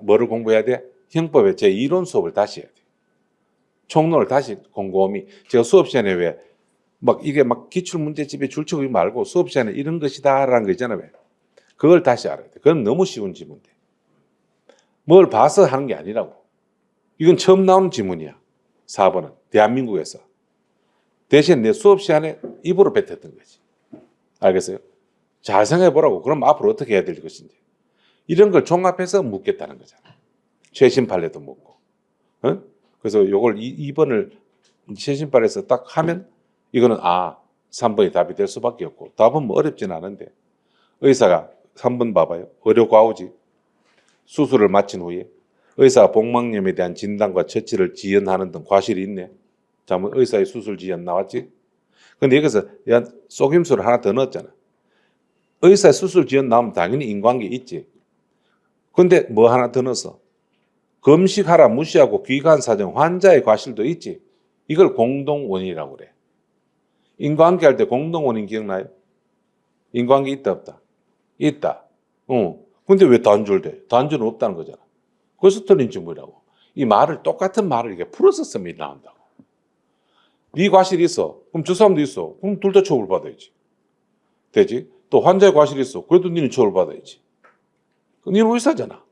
뭐를 공부해야 돼? 형법의 제2론 수업을 다시 해야 돼. 총론을 다시 곰곰이. 제가 수업 시간에 왜 이게 기출문제집에 줄치고 말고 수업 시간에 이런 것이다라는 거 있잖아요. 왜? 그걸 다시 알아야 돼. 그건 너무 쉬운 지문인데. 뭘 봐서 하는 게 아니라고. 이건 처음 나오는 지문이야. 4번은. 대한민국에서. 대신 내 수업 시간에 입으로 뱉었던 거지. 알겠어요? 잘 생각해 보라고. 그럼 앞으로 어떻게 해야 될 것인지. 이런 걸 종합해서 묻겠다는 거잖아. 최신 판례도 묻고. 그래서 요걸 2번을 최신 판례에서 딱 하면 이거는 3번이 답이 될 수밖에 없고 답은 뭐 어렵진 않은데 의사가 3번 봐봐요. 의료 과오지. 수술을 마친 후에 의사가 복막염에 대한 진단과 처치를 지연하는 등 과실이 있네. 자, 뭐 의사의 수술 지연 나왔지? 근데 여기서 속임수를 하나 더 넣었잖아. 의사의 수술 지연 나오면 당연히 인과관계 있지. 근데 뭐 하나 더 넣었어. 검식하라 무시하고 귀가한 사정 환자의 과실도 있지. 이걸 공동원인이라고 그래. 인과관계 할 때 공동원인 기억나요? 인과관계 있다 없다? 있다. 근데 왜 단절돼? 단절은 없다는 거잖아. 그래서 틀린 질문이라고. 이 말을 똑같은 말을 이렇게 풀어서 쓰면 나온다고. 네 과실이 있어. 그럼 저 사람도 있어. 그럼 둘 다 처벌받아야지. 되지? 또 환자의 과실이 있어. 그래도 니는 처벌받아야지. 니는 의사잖아.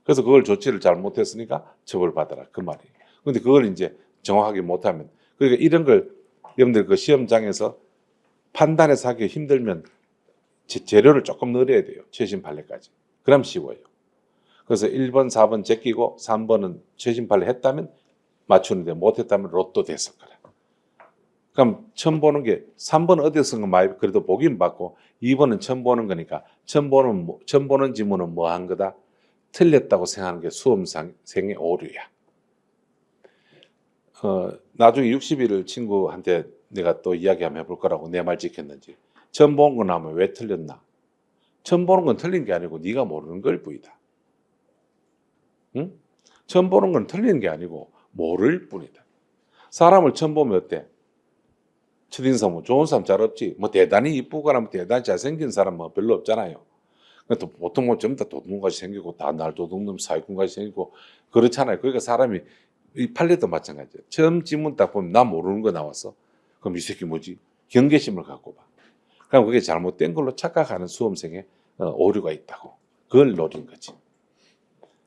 그래서 그걸 조치를 잘못했으니까 처벌받아라. 그 말이에요. 근데 그걸 이제 정확하게 못하면. 그러니까 이런 걸 여러분들 그 시험장에서 판단해서 하기 힘들면 재료를 조금 넣어야 돼요. 최신 판례까지. 그럼 쉬워요. 그래서 1번, 4번 제끼고 3번은 최신 판례 했다면 맞추는데 못했다면 로또 됐을 거라. 그럼 처음 보는 게 3번은 어디서 쓴 거 많이 그래도 보긴 받고 2번은 처음 보는 거니까 처음 보는 지문은 뭐 한 거다? 틀렸다고 생각하는 게 수험생의 오류야. 나중에 60일 친구한테 내가 또 이야기 한번 해볼 거라고 내 말 지켰는지. 처음 본 건 하면 왜 틀렸나? 처음 보는 건 틀린 게 아니고 네가 모르는 걸 뿐이다. 응? 처음 보는 건 틀린 게 아니고 모를 뿐이다. 사람을 처음 보면 어때? 첫인상 뭐 좋은 사람 잘 없지. 뭐 대단히 이쁘거나 뭐 대단히 잘생긴 사람 뭐 별로 없잖아요. 또 보통 뭐 전부 다 도둑놈같이 생기고 다 날 도둑놈 사기꾼같이 생기고 그렇잖아요. 그러니까 사람이 이 판례도 마찬가지예요. 처음 지문 딱 보면 나 모르는 거 나왔어. 그럼 이 새끼 뭐지? 경계심을 갖고 봐. 그럼 그게 잘못된 걸로 착각하는 수험생의 오류가 있다고. 그걸 노린 거지.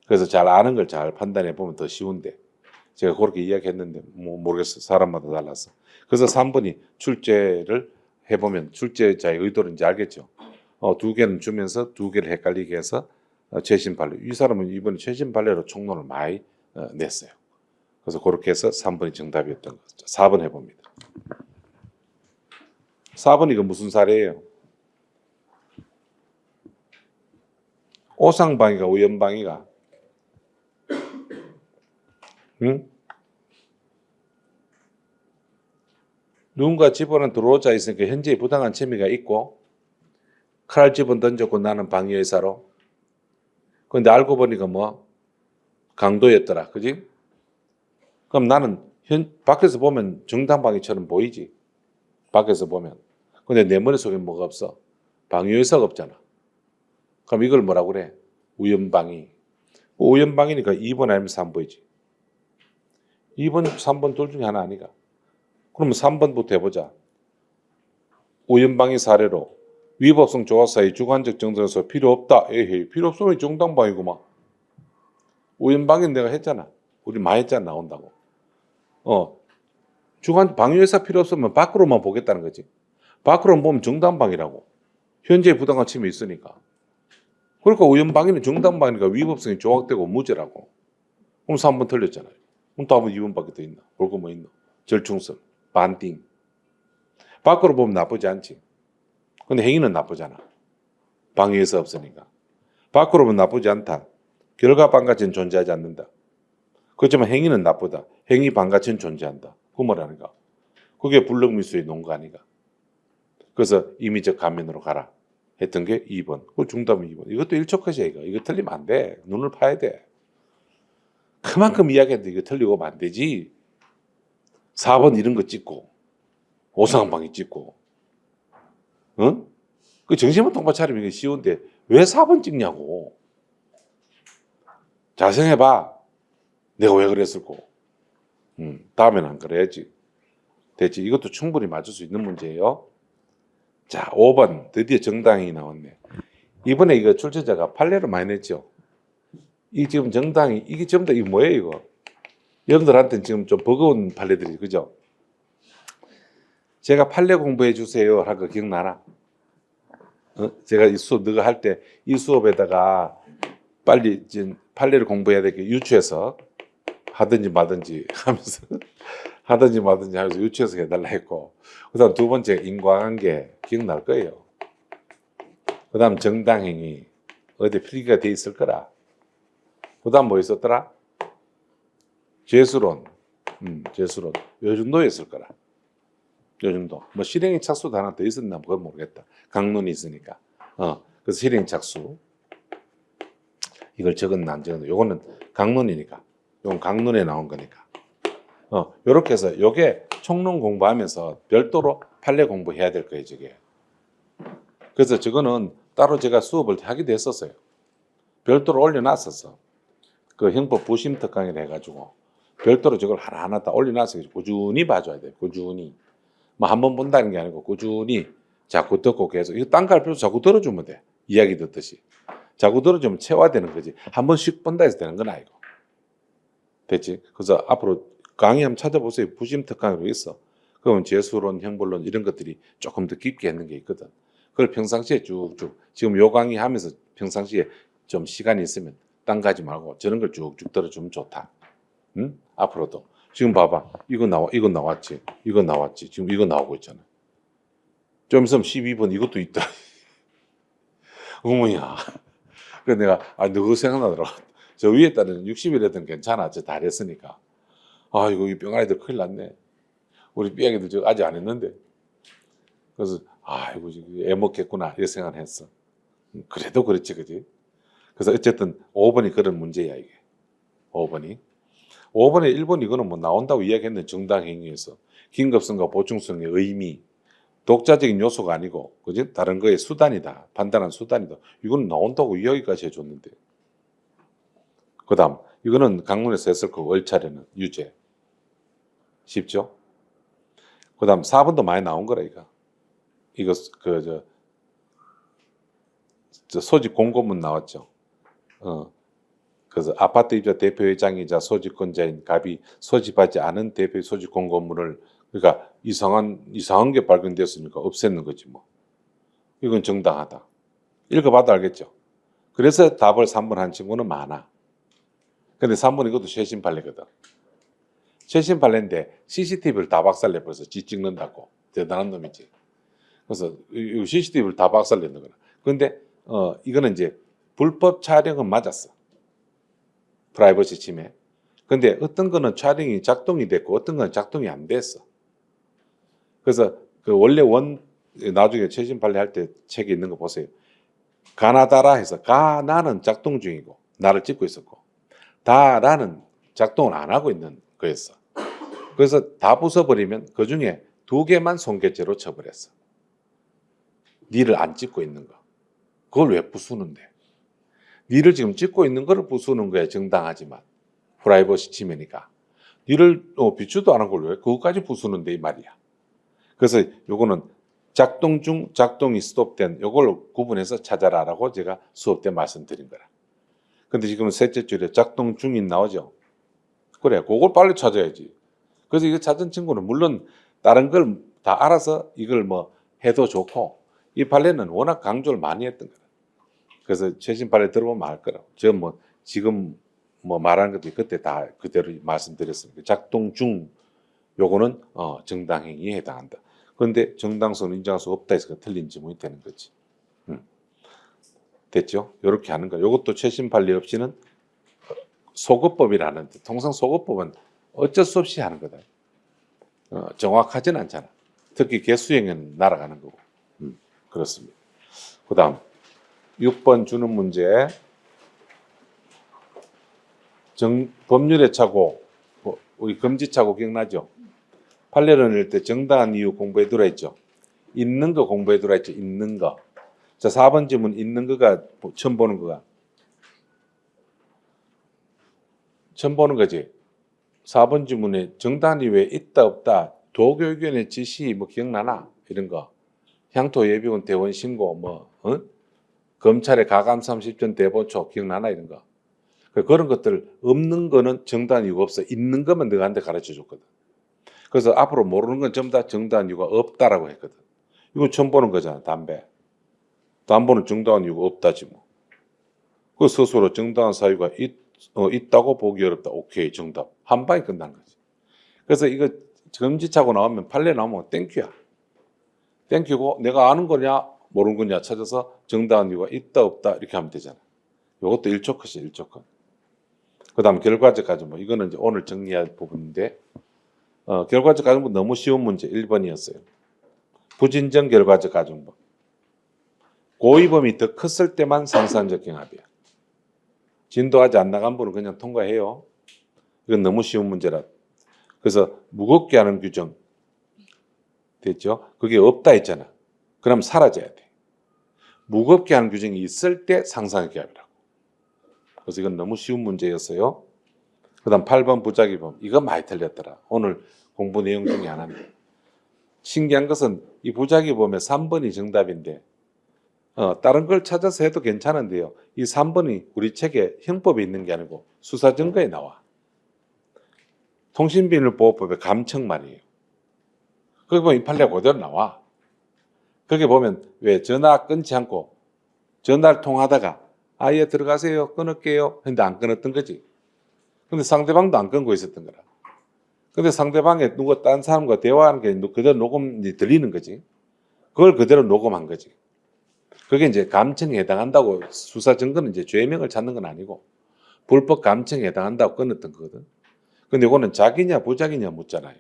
그래서 잘 아는 걸 잘 판단해 보면 더 쉬운데 제가 그렇게 이야기했는데 뭐 모르겠어. 사람마다 달라서. 그래서 3번이 출제를 해보면 출제자의 의도를 이제 알겠죠. 2개는 주면서 2개를 헷갈리게 해서 최신 판례. 이 사람은 이번에 최신 판례로 총론을 많이 냈어요. 그래서 그렇게 해서 3번이 정답이었던 거죠. 4번 해봅니다. 4번 이거 무슨 사례예요? 오상방위가 우연방위가 응? 누군가 집어는 들어오자 있으니까 현재의 부당한 채미가 있고 칼 집은 던졌고 나는 방위의사로. 근데 알고 보니까 뭐 강도였더라. 그지? 그럼 나는 밖에서 보면 정당방위처럼 보이지. 밖에서 보면. 근데 내 머릿속에 뭐가 없어? 방위의사가 없잖아. 그럼 이걸 뭐라고 그래? 우연방위. 우연방위니까 2번 아니면 3번이지. 2번, 3번 둘 중에 하나 아니가. 그러면 3번부터 해보자. 우연방위 사례로 위법성 조합사의 주관적 정당에서 필요 없다. 에헤이, 필요 없으면 정당방위구만. 우연방위는 내가 했잖아. 우리 많이 했잖아, 나온다고. 방위회사 필요 없으면 밖으로만 보겠다는 거지. 밖으로만 보면 정당방위라고. 현재 부당한 침이 있으니까. 그러니까 우연방위는 정당방위니까 위법성이 조각되고 무죄라고. 그럼 3번 틀렸잖아요. 그럼 답은 2번밖에 더 있나? 볼 거 뭐 있나? 절충성, 반띵. 밖으로 보면 나쁘지 않지. 근데 행위는 나쁘잖아. 방위에서 없으니까. 밖으로 보면 나쁘지 않다. 결과 반가치는 존재하지 않는다. 그렇지만 행위는 나쁘다. 행위 반가치는 존재한다. 그 뭐라는가? 그게 불능미수의 논거 아닌가? 그래서 임의적 감면으로 가라 했던 게 2번. 그 중답은 2번. 이것도 일촉컷이야 이거. 이거 틀리면 안 돼. 눈을 파야 돼. 그만큼 이야기했는데 이거 틀리고 안 되지. 4번 이런 거 찍고 오상방위 찍고 응? 그 정신만 똑바로 차리면 이게 쉬운데 왜 4번 찍냐고. 잘 생각해봐. 내가 왜 그랬을까? 다음에는 안 그래야지. 됐지? 이것도 충분히 맞을 수 있는 문제예요. 자, 5번 드디어 정당이 나왔네. 이번에 이거 출제자가 판례를 많이 냈죠. 이 지금 정당이 이게 전부 다 이거 뭐예요 이거? 여러분들한테는 지금 좀 버거운 판례들이 그죠? 제가 판례 공부해 주세요 할 거 기억나나? 제가 이 수업 너가 할 때 이 수업에다가 빨리 이제 판례를 공부해야 되게 유추해서 하든지 말든지 하면서 하든지 말든지 하면서 유추해서 해달라 했고, 그다음 두 번째 인과관계 기억날 거예요. 그다음 정당행위 어디 필기가 돼 있을 거라. 그다음 뭐 있었더라? 재수론, 재수론 요 정도에 있을 거라. 요 정도. 뭐 실행의 착수도 하나 더 있었나 그건 모르겠다. 강론이 있으니까. 그래서 실행 착수 이걸 적었나 안 적었나. 요거는 강론이니까. 요건 강론에 나온 거니까. 요렇게 해서 요게 총론 공부하면서 별도로 판례 공부해야 될 거예요, 저게. 그래서 저거는 따로 제가 수업을 하기도 했었어요. 별도로 올려놨었어. 그 형법 부심 특강이라 해가지고 별도로 저걸 하나하나 다 올려놨어요. 꾸준히 봐줘야 돼요. 꾸준히. 뭐 한 번 본다는 게 아니고 꾸준히 자꾸 듣고 계속. 이거 딴 거 할 필요 없어. 자꾸 들어주면 돼. 이야기 듣듯이. 자꾸 들어주면 체화되는 거지. 한 번씩 본다 해서 되는 건 아니고. 됐지? 그래서 앞으로 강의 한번 찾아보세요. 부심 특강으로 있어. 그러면 재수론, 형벌론 이런 것들이 조금 더 깊게 했는 게 있거든. 그걸 평상시에 쭉쭉 지금 요 강의 하면서 평상시에 좀 시간이 있으면 딴 거 하지 말고 저런 걸 쭉쭉 들어주면 좋다. 응? 앞으로도. 지금 봐봐. 이거 나왔지. 이거 나왔지. 지금 이거 나오고 있잖아. 좀 있으면 12번 이것도 있다. 어머야. 그래서 내가 누구 생각나더라고. 저 위에 딸은 60이라든 괜찮아. 저 다 했으니까. 이거 이 병아리들 큰일 났네. 우리 삐약이들 저 아직 안 했는데. 그래서 이거 애 먹겠구나 이런 생각을 했어. 그래도 그렇지, 그지? 그래서 어쨌든 5번이 그런 문제야, 이게. 5번에 1번 이거는 뭐 나온다고 이야기했는데 정당행위에서 긴급성과 보충성의 의미, 독자적인 요소가 아니고, 그지? 다른 거의 수단이다. 판단한 수단이다. 이거는 나온다고 이야기까지 해줬는데. 그 다음, 이거는 강론에서 했을 거고, 얼차례는 유죄. 쉽죠? 그 다음, 4번도 많이 나온 거라, 이거. 이거, 소집 공고문 나왔죠. 그래서 아파트 입자 대표회장이자 소집권자인 갑이 소집하지 않은 대표의 소집 공고문을, 그러니까 이상한 게 발견됐으니까 없애는 거지 뭐. 이건 정당하다. 읽어봐도 알겠죠. 그래서 답을 3번 한 친구는 많아. 근데 3번 이것도 쇄신 판례거든. 쇄신 판례인데 CCTV를 다 박살내버려서 지 찍는다고. 대단한 놈이지. 그래서 이 CCTV를 다 박살내는 거야. 그런데 이거는 이제 불법 촬영은 맞았어. 프라이버시 침해. 근데 어떤 거는 촬영이 작동이 됐고 어떤 건 작동이 안 됐어. 그래서 그 원래 나중에 최신 판례할 때 책에 있는 거 보세요. 가나다라 해서 나는 작동 중이고 나를 찍고 있었고 다라는 작동을 안 하고 있는 거였어. 그래서 다 부숴버리면 그 중에 2개만 손괴죄로 처벌했어. 니를 안 찍고 있는 거. 그걸 왜 부수는데? 니를 지금 찍고 있는 거를 부수는 거야, 정당하지만. 프라이버시 침해니까. 니를 비추도 안 한 걸 왜 그것까지 부수는데 이 말이야. 그래서 요거는 작동 중, 작동이 스톱된 요걸 구분해서 찾아라라고 제가 수업 때 말씀드린 거라. 근데 지금 셋째 줄에 작동 중인 나오죠. 그래, 그걸 빨리 찾아야지. 그래서 이거 찾은 친구는 물론 다른 걸 다 알아서 이걸 뭐 해도 좋고 이 판례는 워낙 강조를 많이 했던 거라. 그래서 최신 판례 들어보면 알 거라고. 저 뭐 지금 뭐 말하는 것도 그때 다 그대로 말씀드렸습니다. 작동 중 요거는 정당행위에 해당한다. 그런데 정당성은 인정할 수 없다 해서 틀린 지문이 되는 거지. 됐죠? 이렇게 하는 거야. 이것도 최신 판례 없이는 소거법이라는데 통상 소거법은 어쩔 수 없이 하는 거다. 정확하진 않잖아. 특히 개수행은 날아가는 거고. 그렇습니다. 그 다음 6번 주는 문제. 법률의 착오, 우리 금지착오 기억나죠? 판례를 낼 때 정당한 이유 공부해두라 했죠. 있는 거 공부해두라 했죠. 있는 거. 자, 4번 질문 있는 거가 처음 보는 거가. 처음 보는 거지. 4번 질문에 정당한 이유 왜 있다 없다. 도교육위원회 지시 뭐 기억나나? 이런 거. 향토 예비군 대원 신고 검찰의 가감 30전 대보초 기억나나? 이런 거. 그런 것들 없는 거는 정당한 이유가 없어. 있는 것만 너한테 가르쳐 줬거든. 그래서 앞으로 모르는 건 전부 다 정당한 이유가 없다라고 했거든. 이거 처음 보는 거잖아. 담보는 정당한 이유가 없다지 뭐. 그 스스로 정당한 사유가 있다고 보기 어렵다. 오케이, 정답. 한 방에 끝난 거지. 그래서 이거 금지차고 나오면 판례 나오면 땡큐야. 땡큐고 내가 아는 거냐 모르는 거냐 찾아서 정당한 이유가 있다 없다 이렇게 하면 되잖아. 이것도 1초 컷이야. 1초 컷. 그 다음 결과적 가정법. 이거는 이제 오늘 정리할 부분인데 결과적 가정법 너무 쉬운 문제 1번이었어요. 부진정 결과적 가정법. 고의범이 더 컸을 때만 상산적 경합이야. 진도하지 안 나간 분은 그냥 통과해요. 이건 너무 쉬운 문제라. 그래서 무겁게 하는 규정 됐죠? 그게 없다 했잖아. 그럼 사라져야 돼. 무겁게 하는 규정이 있을 때 상산적 경합이라고. 그래서 이건 너무 쉬운 문제였어요. 그 다음 8번 부작위범. 이거 많이 틀렸더라. 오늘 공부 내용 중에 하나입니다. 신기한 것은 이 부작위범의 3번이 정답인데 다른 걸 찾아서 해도 괜찮은데요. 이 3번이 우리 책에 형법에 있는 게 아니고 수사증거에 나와. 통신비밀보호법의 감청 말이에요. 거기 보면 이 판례가 그대로 나와. 거기 보면 왜 전화 끊지 않고 전화를 통하다가 예 들어가세요 끊을게요 근데 안 끊었던 거지. 근데 상대방도 안 끊고 있었던 거라. 근데 상대방에 누가 딴 사람과 대화하는 게 그대로 녹음이 들리는 거지. 그걸 그대로 녹음한 거지. 그게 이제 감청에 해당한다고 수사 증거는 이제 죄명을 찾는 건 아니고 불법 감청에 해당한다고 끊었던 거거든. 근데 이거는 자기냐 부자기냐 묻잖아요.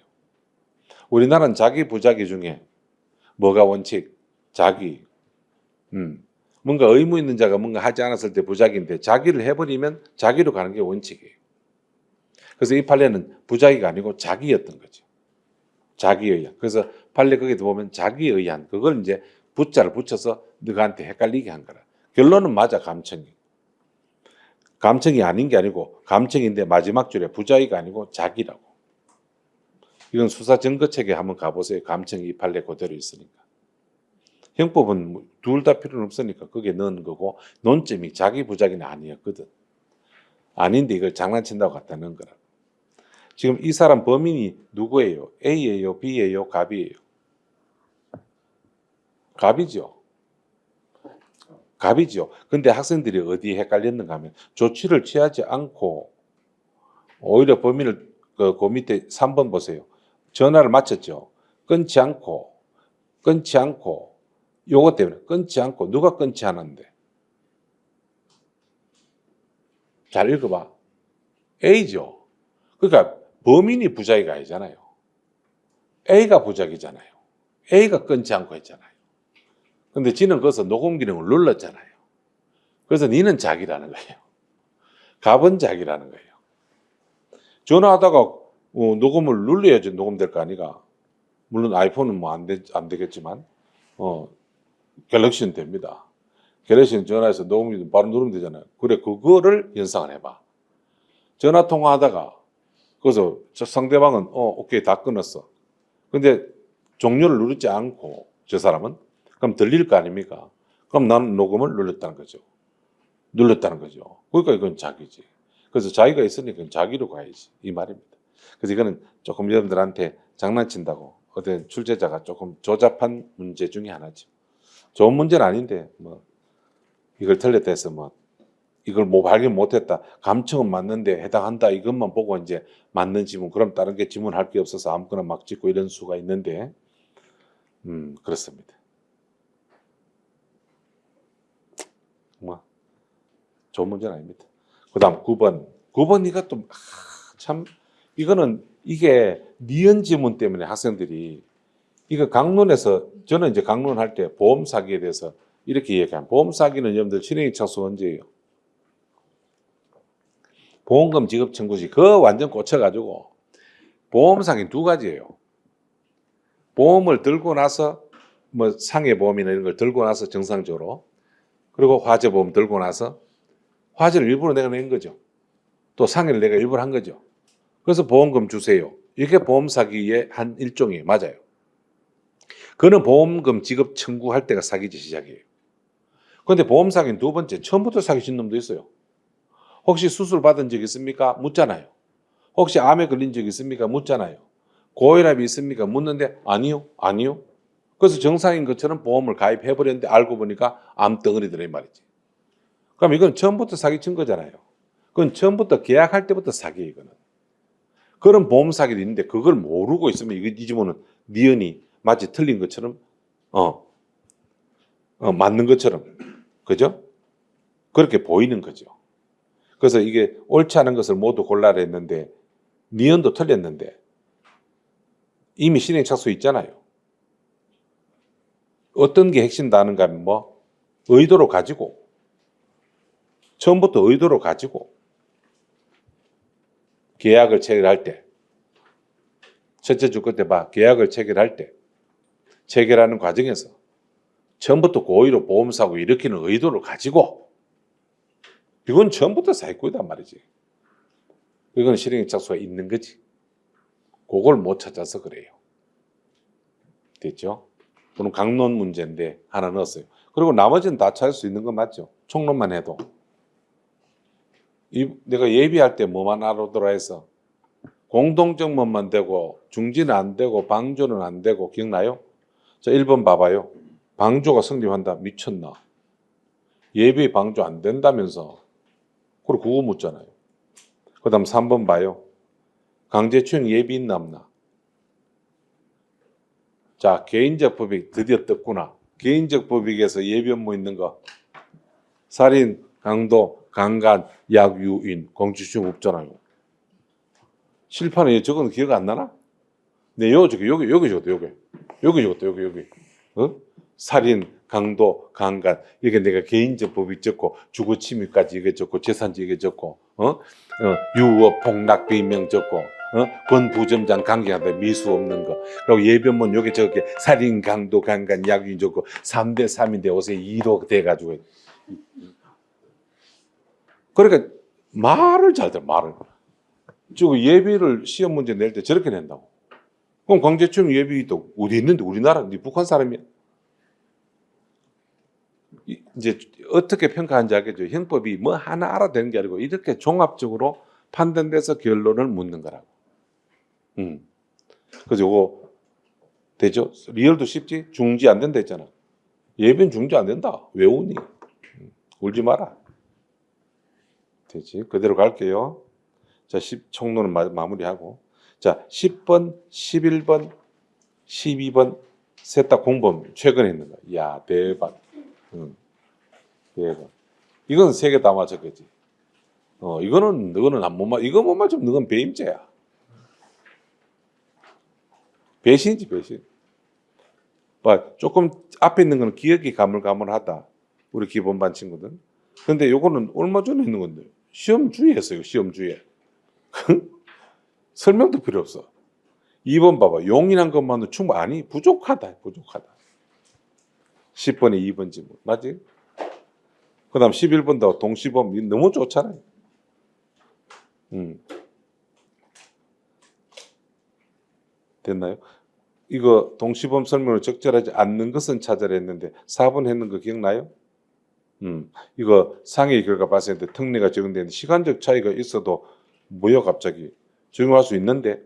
우리나라는 자기 부자기 중에 뭐가 원칙? 자기. 뭔가 의무 있는 자가 뭔가 하지 않았을 때 부자기인데 자기를 해버리면 자기로 가는 게 원칙이에요. 그래서 이 판례는 부자기가 아니고 자기였던 거죠. 자기의한. 그래서 판례 거기도 보면 자기의한. 그걸 이제 부자를 붙여서 너한테 헷갈리게 한 거라. 결론은 맞아, 감청이. 감청이 아닌 게 아니고 감청인데 마지막 줄에 부자기가 아니고 자기라고. 이건 수사 증거책에 한번 가보세요. 감청이 이 판례 그대로 있으니까. 형법은 둘 다 필요는 없으니까 거기에 넣은 거고 논점이 자기 부자기는 아니었거든. 아닌데 이걸 장난친다고 갖다 넣은 거라. 지금 이 사람 범인이 누구예요? A예요? B예요? 갑이에요? 갑이죠. 갑이죠. 근데 학생들이 어디에 헷갈렸는가 하면 조치를 취하지 않고 오히려 범인을 그 밑에 3번 보세요. 전화를 마쳤죠. 끊지 않고 요것 때문에 끊지 않고 누가 끊지 않았는데 잘 읽어봐. A죠. 그러니까 범인이 부자기가 아니잖아요. A가 부자기잖아요. A가 끊지 않고 했잖아요. 근데 지는 거기서 녹음 기능을 눌렀잖아요. 그래서 니는 자기라는 거예요. 갑은 자기라는 거예요. 전화하다가 녹음을 눌러야지 녹음될 거 아니가. 물론 아이폰은 뭐 안 되겠지만 갤럭시는 됩니다. 갤럭시는 전화해서 녹음이 바로 누르면 되잖아요. 그래, 그거를 연상을 해봐. 전화 통화하다가 그래서 저 상대방은 오케이 다 끊었어. 근데 종료를 누르지 않고 저 사람은 그럼 들릴 거 아닙니까? 그럼 나는 녹음을 눌렀다는 거죠. 그러니까 이건 자기지. 그래서 자기가 있으니까 그건 자기로 가야지 이 말입니다. 그래서 이거는 조금 여러분들한테 장난친다고 어떤 출제자가 조금 조잡한 문제 중에 하나죠. 좋은 문제는 아닌데 뭐 이걸 틀렸다 해서 뭐 이걸 뭐 발견 못했다. 감청은 맞는데 해당한다. 이것만 보고 이제 맞는 지문. 그럼 다른 게 지문할 게 없어서 아무거나 막 짓고 이런 수가 있는데 그렇습니다. 뭐 좋은 문제는 아닙니다. 그다음 9번. 9번 이것도 참 이거는 이게 니은 지문 때문에 학생들이 이거 강론에서 저는 이제 강론할 때 보험 사기에 대해서 이렇게 얘기한 보험 사기는 여러분들 실행이 착수 언제예요? 보험금 지급 청구시 그거 완전 꽂혀가지고 보험 사기는 두 가지예요. 보험을 들고 나서 뭐 상해보험이나 이런 걸 들고 나서 정상적으로 그리고 화재보험 들고 나서 화재를 일부러 내가 낸 거죠. 또 상해를 내가 일부러 한 거죠. 그래서 보험금 주세요. 이게 보험 사기의 한 일종이에요. 맞아요. 그는 보험금 지급 청구할 때가 사기지 시작이에요. 그런데 보험 사기는 두 번째, 처음부터 사기친 놈도 있어요. 혹시 수술 받은 적 있습니까? 묻잖아요. 혹시 암에 걸린 적 있습니까? 묻잖아요. 고혈압이 있습니까? 묻는데 아니요. 그래서 정상인 것처럼 보험을 가입해버렸는데 알고 보니까 암 덩어리더라 이 말이지. 그럼 이건 처음부터 사기친 거잖아요. 그건 처음부터 계약할 때부터 사기예요. 이거는. 그런 보험 사기도 있는데 그걸 모르고 있으면 이 지문은 니은이 마치 틀린 것처럼 맞는 것처럼 그죠? 그렇게 보이는 거죠. 그래서 이게 옳지 않은 것을 모두 골라라 했는데 니은도 틀렸는데 이미 실행 착수 있잖아요. 어떤 게 핵심 다는가 하면 뭐 의도로 가지고 처음부터 의도로 가지고 계약을 체결할 때 첫째 주 끝에 봐 계약을 체결할 때 체결하는 과정에서 처음부터 고의로 보험사고 일으키는 의도를 가지고 이건 처음부터 사기꾼이단 말이지. 이건 실행 착수가 있는 거지. 그걸 못 찾아서 그래요. 됐죠? 그럼 강론 문제인데 하나 넣었어요. 그리고 나머지는 다 찾을 수 있는 건 맞죠? 총론만 해도. 내가 예비할 때 뭐만 알아두라 해서 공동정모만 되고 중지는 안 되고 방조는 안 되고 기억나요? 자 1번 봐봐요. 방조가 성립한다. 미쳤나? 예비 방조 안 된다면서. 그리고 그거 묻잖아요. 그 다음 3번 봐요. 강제추행 예비 있나 없나? 자 개인적 법이 드디어 떴구나. 개인적 법익에서 예비 업무 있는 거. 살인, 강도, 강간, 약유인, 공주시험 없잖아요. 실판에 적은 기억 안 나나? 네, 여기 적었다, 여기 적었다, 여기. 어? 살인, 강도, 강간, 이게 내가 개인적 법익 적고, 주거침입까지 이게 적고, 재산지 이게 적고, 유업, 폭락, 비명 적고, 권부점장 강경하다 미수 없는 거. 그리고 예변문 여기 저게 살인, 강도, 강간, 약유인 적고, 3대 3인데 요새 2로 돼가지고. 그러니까 말을 잘 들어, 말을. 저 예비를 시험 문제 낼 때 저렇게 낸다고. 그럼 강제추행 예비도 어디 있는데 우리나라, 북한 사람이야. 이제 어떻게 평가하는지 알겠죠. 형법이 뭐 하나 알아되는 게 아니고 이렇게 종합적으로 판단돼서 결론을 묻는 거라고. 그래서 요거 되죠? 리얼도 쉽지? 중지 안 된다 했잖아. 예비는 중지 안 된다. 왜 우니? 울지 마라. 되지? 그대로 갈게요. 자, 총론은 마무리하고. 자, 10번, 11번, 12번 셋 다 공범 최근에 했는 거야. 이야, 대박. 대박. 이건 3개 다 맞췄겠지. 이거는 너는 못 맞. 이거 못 맞추면 너는 배임죄야. 배신이지, 배신. 조금 앞에 있는 거는 기억이 가물가물하다. 우리 기본반 친구들. 근데 요거는 얼마 전에 있는 건데 시험 주의에 했어요. 시험 주의에. 설명도 필요 없어. 2번 봐봐. 용인한 것만도 충분히 아니 부족하다. 10번에 2번 지문. 맞지? 그 다음 11번도 동시범 너무 좋잖아요. 됐나요? 이거 동시범 설명을 적절하지 않는 것은 찾아라 했는데 4번 했는 거 기억나요? 이거 상해 결과 발생했는데 특례가 적용되는데 시간적 차이가 있어도 뭐요 갑자기 적용할 수 있는데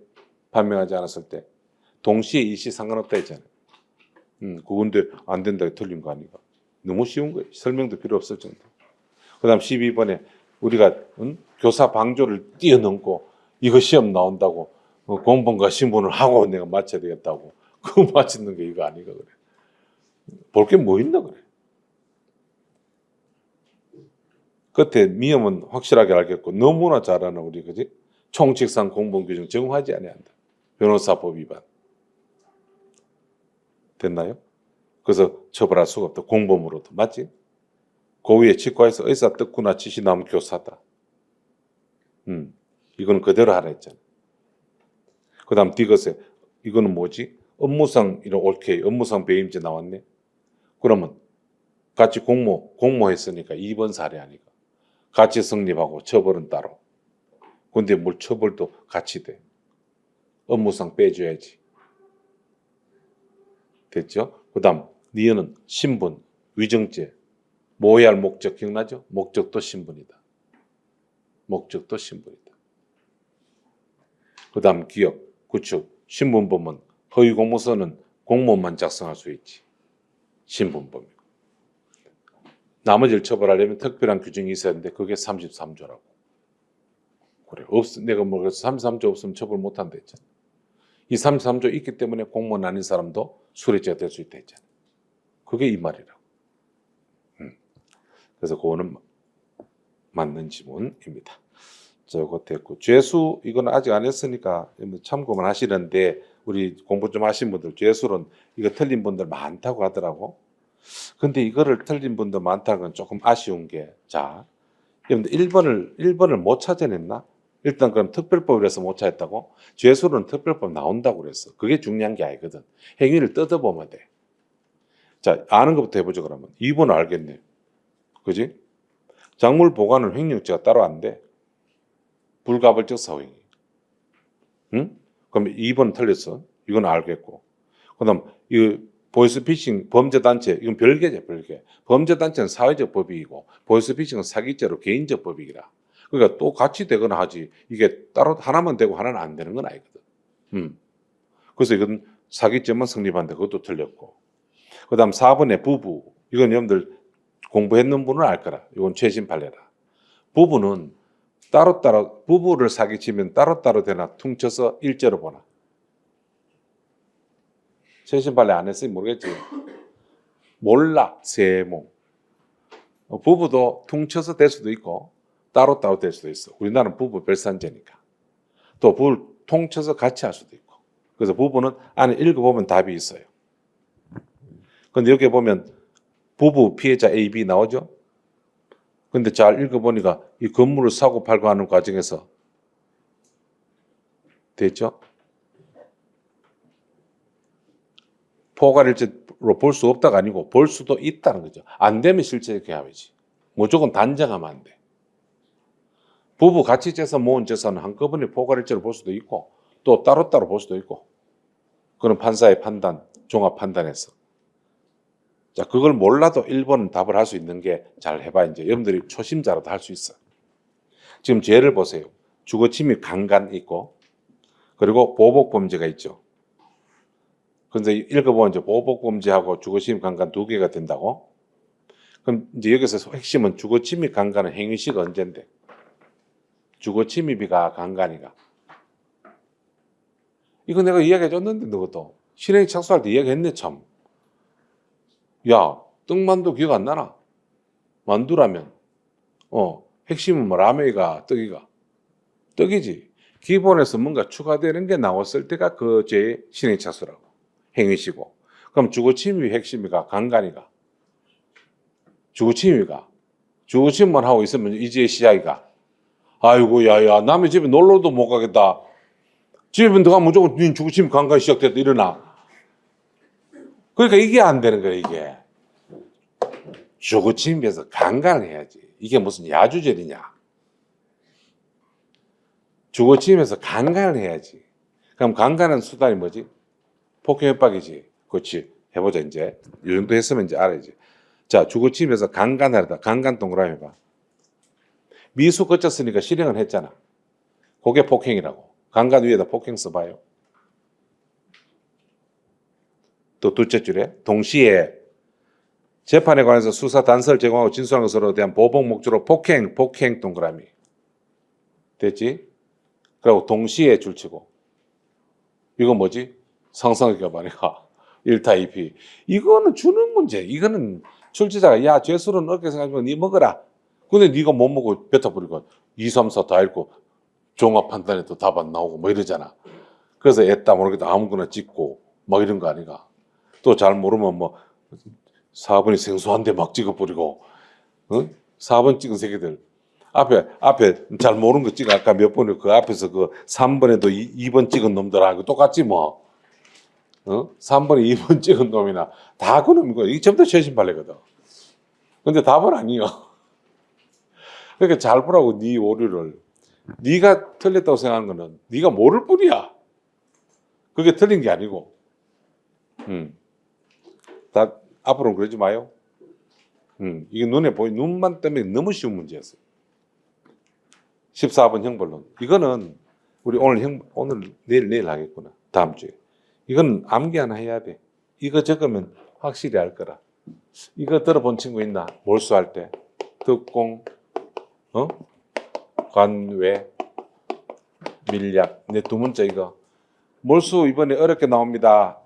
판명하지 않았을 때 동시에 일시 상관없다 했잖아요. 그건데 안 된다 틀린 거 아니가. 너무 쉬운 거예요. 설명도 필요 없을 정도. 그 다음 12번에 우리가 교사 방조를 뛰어넘고 이거 시험 나온다고 공범과 신분을 하고 내가 맞춰야 되겠다고 그거 맞추는 게 이거 아니가 그래. 볼 게 뭐 있나 그래. 끝에 미험은 확실하게 알겠고 너무나 잘하는 우리 그지? 총칙상 공범규정 적용하지 않아야 한다. 변호사법 위반. 됐나요? 그래서 처벌할 수가 없다. 공범으로도. 맞지? 고위에 치과에서 의사 뜯구나 지시나무 교사다. 이거는 그대로 하라 했잖아. 그 다음 디귿에 이거는 뭐지? 업무상 이런 올케이 업무상 배임죄 나왔네. 그러면 같이 공모했으니까 2번 사례 아니까. 같이 성립하고 처벌은 따로. 근데 뭘 처벌도 같이 돼. 업무상 빼줘야지. 됐죠? 그 다음 니은은 신분, 위정죄, 모해할 목적 기억나죠? 목적도 신분이다. 목적도 신분이다. 그 다음 기억, 구축, 신분범은 허위 공모서는 공무원만 작성할 수 있지. 신분범이고. 나머지를 처벌하려면 특별한 규정이 있어야 하는데 그게 33조라고. 그래. 내가 뭐 그래서 33조 없으면 처벌 못한다 했잖아. 이 33조 있기 때문에 공무원 아닌 사람도 수뢰죄가 될 수 있다 했잖아. 그게 이 말이라고. 그래서 그거는 맞는 지문입니다. 저거 됐고 죄수 이건 아직 안 했으니까 참고만 하시는데 우리 공부 좀 하신 분들 죄수는 이거 틀린 분들 많다고 하더라고. 근데 이거를 틀린 분들 많다는 건 조금 아쉬운 게 자, 여러분들 1번을 못 찾아냈나? 일단 그럼 특별법이라서 못 찾았다고? 죄수는 특별법 나온다고 그랬어. 그게 중요한 게 아니거든. 행위를 뜯어보면 돼. 자, 아는 것부터 해보죠 그러면. 2번 알겠네. 그지? 작물 보관은 횡령죄가 따로 안 돼. 불가벌적 사후행위. 응? 그럼 2번 틀렸어. 이건 알겠고. 그 다음, 이 보이스피싱 범죄단체, 이건 별개죠, 별개. 범죄단체는 사회적 법익이고, 보이스피싱은 사기죄로 개인적 법익이라. 그러니까 또 같이 되거나 하지, 이게 따로 하나만 되고 하나는 안 되는 건 아니거든. 그래서 이건 사기죄만 성립한데 그것도 틀렸고. 그 다음 4번에 부부. 이건 여러분들 공부했는 분은 알 거라. 이건 최신 판례라. 부부는 따로따로, 부부를 사기치면 따로따로 되나 퉁쳐서 일제로 보나. 최신 판례 안 했으니 모르겠지. 몰라, 세모. 부부도 퉁쳐서 될 수도 있고 따로따로 될 수도 있어. 우리나라는 부부 별산제니까. 또 부부를 통쳐서 같이 할 수도 있고. 그래서 부부는 안에 읽어보면 답이 있어요. 근데 여기 보면 부부 피해자 A, B 나오죠? 근데 잘 읽어보니까 이 건물을 사고 팔고 하는 과정에서 됐죠? 포괄일체로 볼 수 없다가 아니고 볼 수도 있다는 거죠. 안 되면 실제 계약이지. 무조건 단정하면 안 돼. 부부 같이 재산 모은 재산은 한꺼번에 포괄일체로 볼 수도 있고 또 따로따로 볼 수도 있고 그런 판사의 판단, 종합 판단에서 자 그걸 몰라도 1번은 답을 할 수 있는 게 잘 해봐. 이제 여러분들이 초심자라도 할 수 있어. 지금 죄를 보세요. 주거침입 강간 있고 그리고 보복범죄가 있죠. 그런데 읽어보면 이제 보복범죄하고 주거침입 강간 두 개가 된다고? 그럼 이제 여기서 핵심은 주거침입 강간은 행위시가 언젠데? 주거침입이가 강간이가? 이거 내가 이야기해줬는데 너것도 실행이 착수할 때 이야기했네 참. 야 떡만두 기억 안 나나? 만두라면 핵심은 뭐 라면이가 떡이가? 떡이지. 기본에서 뭔가 추가되는 게 나왔을 때가 그 죄의 실행이 착수라고. 행위시고. 그럼 주거침입이 핵심이가 강간이가? 주거침입이가? 주거침입만 하고 있으면 이제 시작이가? 아이고 야야 남의 집에 놀러도 못 가겠다. 집에 들어가 무조건 주거침입 강간 시작됐다 일어나. 그러니까 이게 안 되는 거야 이게. 주거침입에서 강간을 해야지. 이게 무슨 야주절이냐. 주거침입에서 강간을 해야지. 그럼 강간은 수단이 뭐지? 폭행협박이지. 그렇지. 해보자 이제. 이 정도 했으면 이제 알아야지. 자, 주거침입에서 강간하다. 강간 동그라미 해봐. 미수 거쳤으니까 실행을 했잖아. 그게 폭행이라고. 강간 위에다 폭행 써봐요. 또 둘째 줄에 동시에 재판에 관해서 수사 단서를 제공하고 진술한 것으로 대한 보복 목적으로 폭행 동그라미. 됐지? 그리고 동시에 줄치고. 이건 뭐지? 상상의 교반이가 1타 2피. 이거는 주는 문제. 이거는 출제자가 야 죄수는 어렵게 생각하면 니 먹어라. 근데 니가 못 먹고 뱉어버리고 2, 3, 4 다 읽고 종합 판단에도 답 안 나오고 뭐 이러잖아. 그래서 애따 모르겠다 아무거나 찍고 막 이런 거 아니가. 또 잘 모르면 뭐 4번이 생소한데 막 찍어버리고 4번 찍은 새끼들 앞에 잘 모르는 거 찍어. 아까 몇 번에 그 앞에서 그 3번에도 2번 찍은 놈들하고 똑같지 뭐. 3번에 2번 찍은 놈이나 다 그놈이고 이게 전부 다 최신판례거든. 근데 답은 아니요. 그러니까 잘 보라고 네 오류를. 네가 틀렸다고 생각하는 거는 네가 모를 뿐이야. 그게 틀린 게 아니고. 다 앞으로는 그러지 마요. 이게 눈에 보이 눈만 때문에 너무 쉬운 문제였어요. 14번 형벌론. 이거는 우리 오늘 내일 하겠구나. 다음 주에. 이건 암기 하나 해야 돼. 이거 적으면 확실히 알 거라. 이거 들어본 친구 있나? 몰수할 때. 특공, 관외, 밀약. 내 두 문자 이거. 몰수 이번에 어렵게 나옵니다.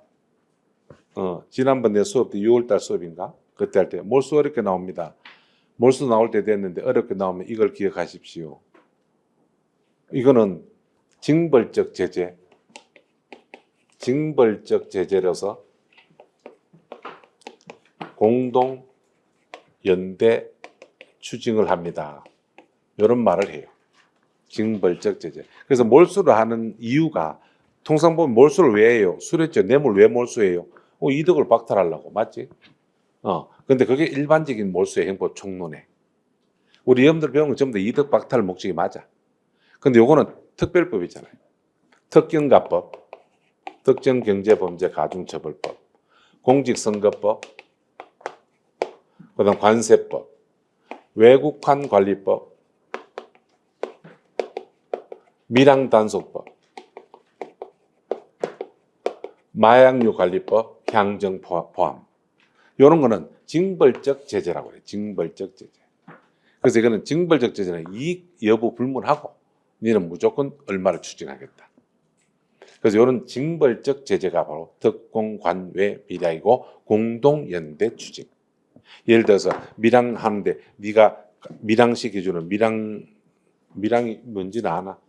지난번 내 수업 때 6월달 수업인가? 그때 할 때 몰수 어렵게 나옵니다. 몰수 나올 때 됐는데 어렵게 나오면 이걸 기억하십시오. 이거는 징벌적 제재. 징벌적 제재로서 공동 연대 추징을 합니다. 이런 말을 해요. 징벌적 제재. 그래서 몰수를 하는 이유가 통상 보면 몰수를 왜 해요? 수뢰죄 뇌물 왜 몰수해요? 이득을 박탈하려고. 맞지? 근데 그게 일반적인 몰수의 행보 총론에. 우리 여러분들 배운 건 전부 다 이득 박탈 목적이 맞아. 근데 요거는 특별법이잖아요. 특경가법, 특정경제범죄 가중처벌법, 공직선거법, 그다음 관세법, 외국환관리법, 밀양단속법, 마약류관리법, 향정 포함. 이런 거는 징벌적 제재라고 해요. 징벌적 제재. 그래서 이거는 징벌적 제재는 이익 여부 불문하고 니는 무조건 얼마를 추징하겠다. 그래서 이런 징벌적 제재가 바로 특공관외 밀양이고 공동연대 추진. 예를 들어서 밀양하는데 네가 밀양시켜주는 밀양이 뭔지는 아나?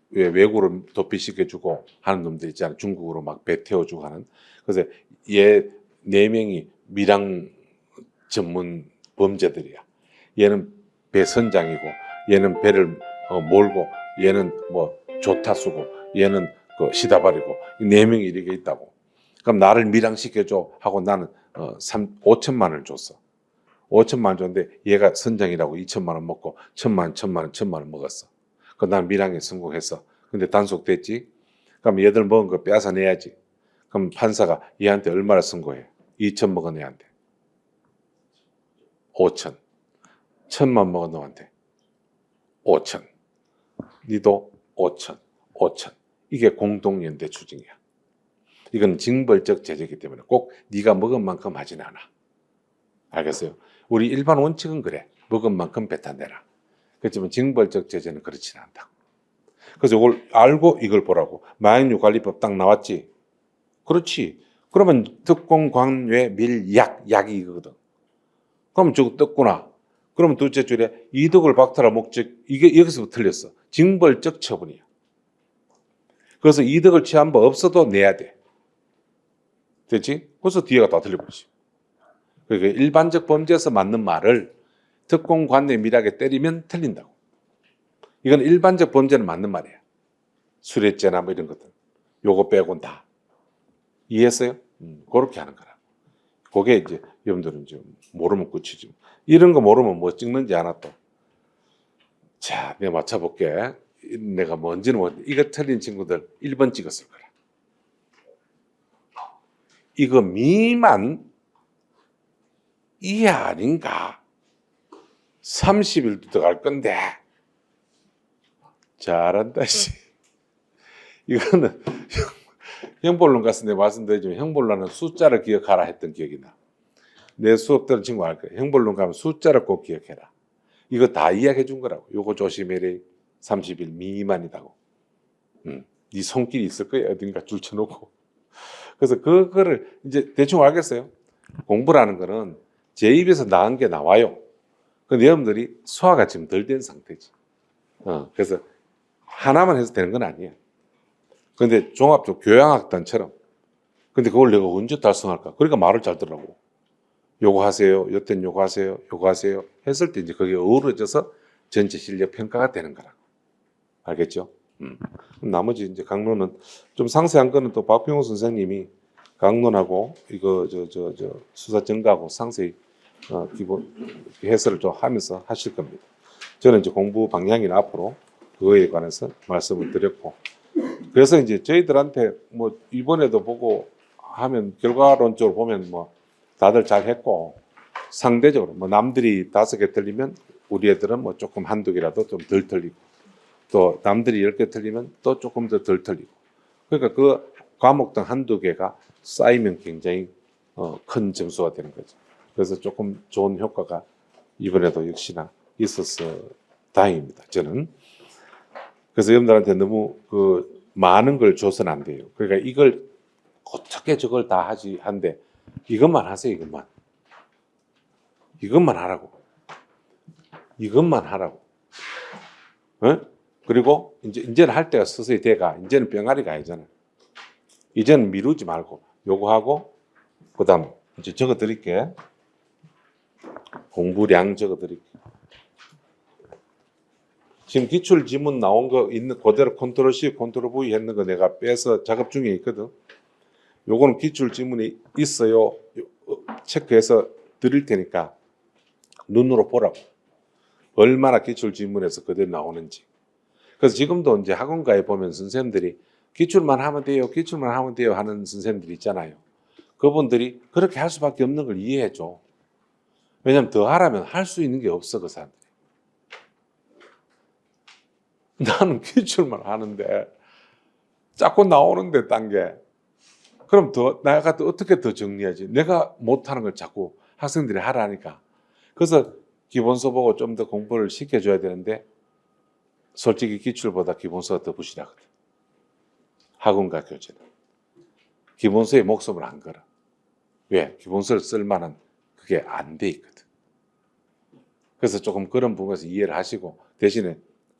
왜 외국으로 도피시켜주고 하는 놈들 있잖아. 중국으로 막 배 태워주고 하는. 그래서 얘 4명이 밀양 전문 범죄들이야. 얘는 배 선장이고, 얘는 배를 몰고, 얘는 뭐 조타 쓰고, 얘는 그 시다발이고, 이 4명이 이렇게 있다고. 그럼 나를 밀양시켜줘 하고 나는 5천만 원을 줬어. 5천만 원 줬는데 얘가 선장이라고 2천만 원 먹고 1,000만 원 먹었어. 그럼 난 밀양에 성공했어. 근데 단속됐지. 그럼 얘들 먹은 거 빼앗아 내야지. 그럼 판사가 얘한테 얼마를 선고해? 2천 먹은 애한테 5천. 1,000만 먹은 놈한테 5천. 니도 5천. 이게 공동연대 추징이야. 이건 징벌적 제재이기 때문에 꼭 네가 먹은 만큼 하진 않아. 알겠어요? 우리 일반 원칙은 그래. 먹은 만큼 뱉어내라. 그렇지만 징벌적 제재는 그렇지는 않다. 그래서 이걸 알고 이걸 보라고. 마약류관리법 딱 나왔지? 그렇지. 그러면 특공관외 밀약이 이거거든. 그럼 저거 떴구나. 그러면 둘째 줄에 이득을 박탈할 목적, 이게 여기서부터 틀렸어. 징벌적 처분이야. 그래서 이득을 취한 바 없어도 내야 돼. 됐지? 그래서 뒤에가 다 틀려버리지. 그러니까 일반적 범죄에서 맞는 말을 특공관내 밀약에 때리면 틀린다고. 이건 일반적 범죄는 맞는 말이야. 술해죄나 뭐 이런 것들. 요거 빼고는 다. 이해했어요? 그렇게 하는 거라. 그게 이제 여러분들은 이제 모르면 끝이지. 이런 거 모르면 뭐 찍는지 하나 또. 자, 내가 맞춰볼게. 내가 뭔지는 모르겠는데 이거 틀린 친구들 1번 찍었을 거라. 이거 미만 이해 아닌가? 30일도 들어갈 건데. 잘한다, 씨. 이거는 형벌론 갔을 때 말씀드리지만 형벌론은 숫자를 기억하라 했던 기억이 나. 내 수업 들은 친구 알 거야. 형벌론 가면 숫자를 꼭 기억해라. 이거 다 이야기해 준 거라고. 요거 조심해라. 30일 미만이다고. 네 손길이 있을 거야. 어딘가 줄 쳐놓고. 그래서 그거를 이제 대충 알겠어요. 공부라는 거는 제 입에서 나온 게 나와요. 근데 여러분들이 소화가 지금 덜 된 상태지. 그래서 하나만 해서 되는 건 아니에요. 근데 종합적 교양학단처럼. 근데 그걸 내가 언제 달성할까? 그러니까 말을 잘 들으라고. 요거 하세요. 여튼 요거 하세요. 요거 하세요. 했을 때 이제 그게 어우러져서 전체 실력 평가가 되는 거라고. 알겠죠? 나머지 이제 강론은 좀 상세한 거는 또 박병호 선생님이 강론하고 이거 수사 증가하고 상세히 기본 해설을 좀 하면서 하실 겁니다. 저는 이제 공부 방향이나 앞으로 그거에 관해서 말씀을 드렸고, 그래서 이제 저희들한테 뭐 이번에도 보고 하면 결과론적으로 보면 뭐 다들 잘 했고, 상대적으로 뭐 남들이 5개 틀리면 우리 애들은 뭐 조금 한두 개라도 좀 덜 틀리고, 또 남들이 10개 틀리면 또 조금 더 덜 틀리고, 그러니까 그 과목당 한두 개가 쌓이면 굉장히 큰 점수가 되는 거죠. 그래서 조금 좋은 효과가 이번에도 역시나 있어서 다행입니다. 저는. 그래서 여러분들한테 너무 많은 걸 줘서는 안 돼요. 그러니까 이걸 어떻게 저걸 다 하지 한데 이것만 하세요. 이것만 하라고. 이것만 하라고. 어? 그리고 이제는 할 때가 서서히 돼가. 이제는 병아리가 아니잖아. 이제는 미루지 말고 요거 하고 그다음 이제 적어 드릴게. 공부량 적어 드릴게. 지금 기출 지문 나온 거 있는 그대로 컨트롤 C, 컨트롤 V 했는 거 내가 빼서 작업 중에 있거든. 요거는 기출 지문이 있어요. 체크해서 드릴 테니까 눈으로 보라고. 얼마나 기출 지문에서 그대로 나오는지. 그래서 지금도 이제 학원가에 보면 선생님들이 기출만 하면 돼요, 기출만 하면 돼요 하는 선생님들이 있잖아요. 그분들이 그렇게 할 수밖에 없는 걸 이해해 줘. 왜냐면 더 하라면 할 수 있는 게 없어, 그 사람들이. 나는 기출만 하는데 자꾸 나오는데 딴 게. 그럼 내가 또 어떻게 더 정리하지? 내가 못하는 걸 자꾸 학생들이 하라니까. 그래서 기본서 보고 좀 더 공부를 시켜줘야 되는데 솔직히 기출보다 기본서가 더 부실하거든. 학원과 교재는 기본서에 목숨을 안 걸어. 왜? 기본서를 쓸 만한 그게 안 돼 있거든. 그래서 조금 그런 부분에서 이해를 하시고 대신에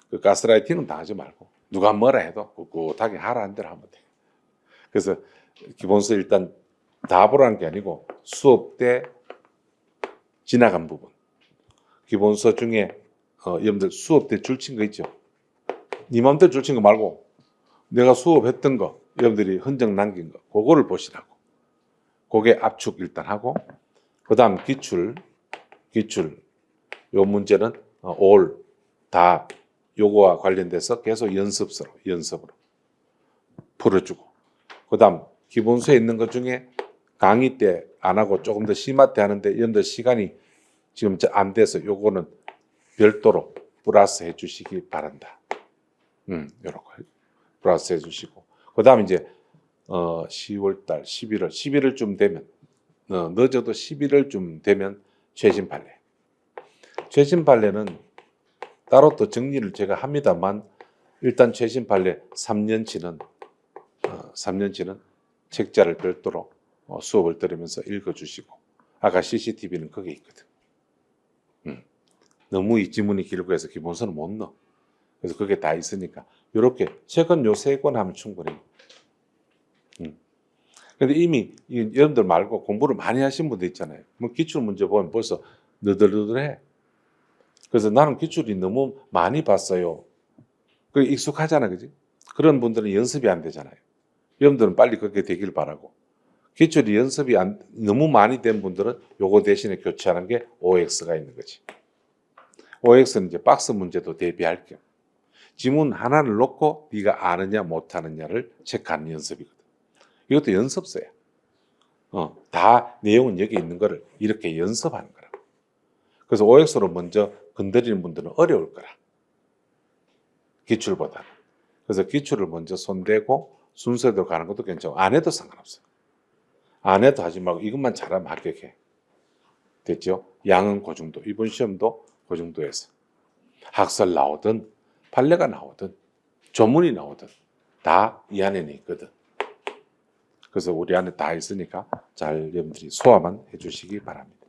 그 가스라이팅은 다 하지 말고 누가 뭐라 해도 꿋꿋하게 하라는 대로 하면 돼. 그래서 기본서 일단 다 보라는 게 아니고 수업 때 지나간 부분. 기본서 중에 여러분들 수업 때 줄친 거 있죠? 네 맘대로 줄친 거 말고 내가 수업했던 거 여러분들이 흔적 남긴 거 그거를 보시라고. 그게 압축 일단 하고 그 다음 기출 요 문제는 올 다 요거와 관련돼서 계속 연습으로 풀어주고 그 다음 기본서에 있는 것 중에 강의 때 안 하고 조금 더 심화 때 하는데 여러분들 시간이 지금 안 돼서 요거는 별도로 플러스 해주시기 바란다. 요렇게 플러스 해주시고 그 다음 이제 10월달 11월쯤 되면 늦어도 11월쯤 되면 최신 판례는 따로 또 정리를 제가 합니다만 일단 최신 판례 3년치는 책자를 별도로 수업을 들으면서 읽어주시고 아까 CCTV는 거기에 있거든. 너무 이 지문이 길고 해서 기본서는 못 넣어. 그래서 그게 다 있으니까 이렇게 최근 요 3권 하면 충분히. 근데 이미 여러분들 말고 공부를 많이 하신 분들 있잖아요. 뭐 기출 문제 보면 벌써 너덜너덜해. 그래서 나는 기출이 너무 많이 봤어요. 그 익숙하잖아, 그지? 그런 분들은 연습이 안 되잖아요. 여러분들은 빨리 그렇게 되길 바라고. 기출이 연습이 너무 많이 된 분들은 요거 대신에 교체하는 게 OX가 있는 거지. OX는 이제 박스 문제도 대비할 겸 지문 하나를 놓고 네가 아느냐 못하느냐를 체크하는 연습이거든. 이것도 연습서야. 다 내용은 여기 있는 거를 이렇게 연습하는 거라. 그래서 OX로 먼저 건드리는 분들은 어려울 거라. 기출보다. 그래서 기출을 먼저 손대고 순서대로 가는 것도 괜찮고 안 해도 상관없어요. 안 해도 하지 말고 이것만 잘하면 합격해. 됐죠? 양은 그 정도. 이번 시험도 그 정도에서. 학설 나오든 판례가 나오든 조문이 나오든 다 이 안에는 있거든. 그래서 우리 안에 다 있으니까 잘 여러분들이 소화만 해주시기 바랍니다.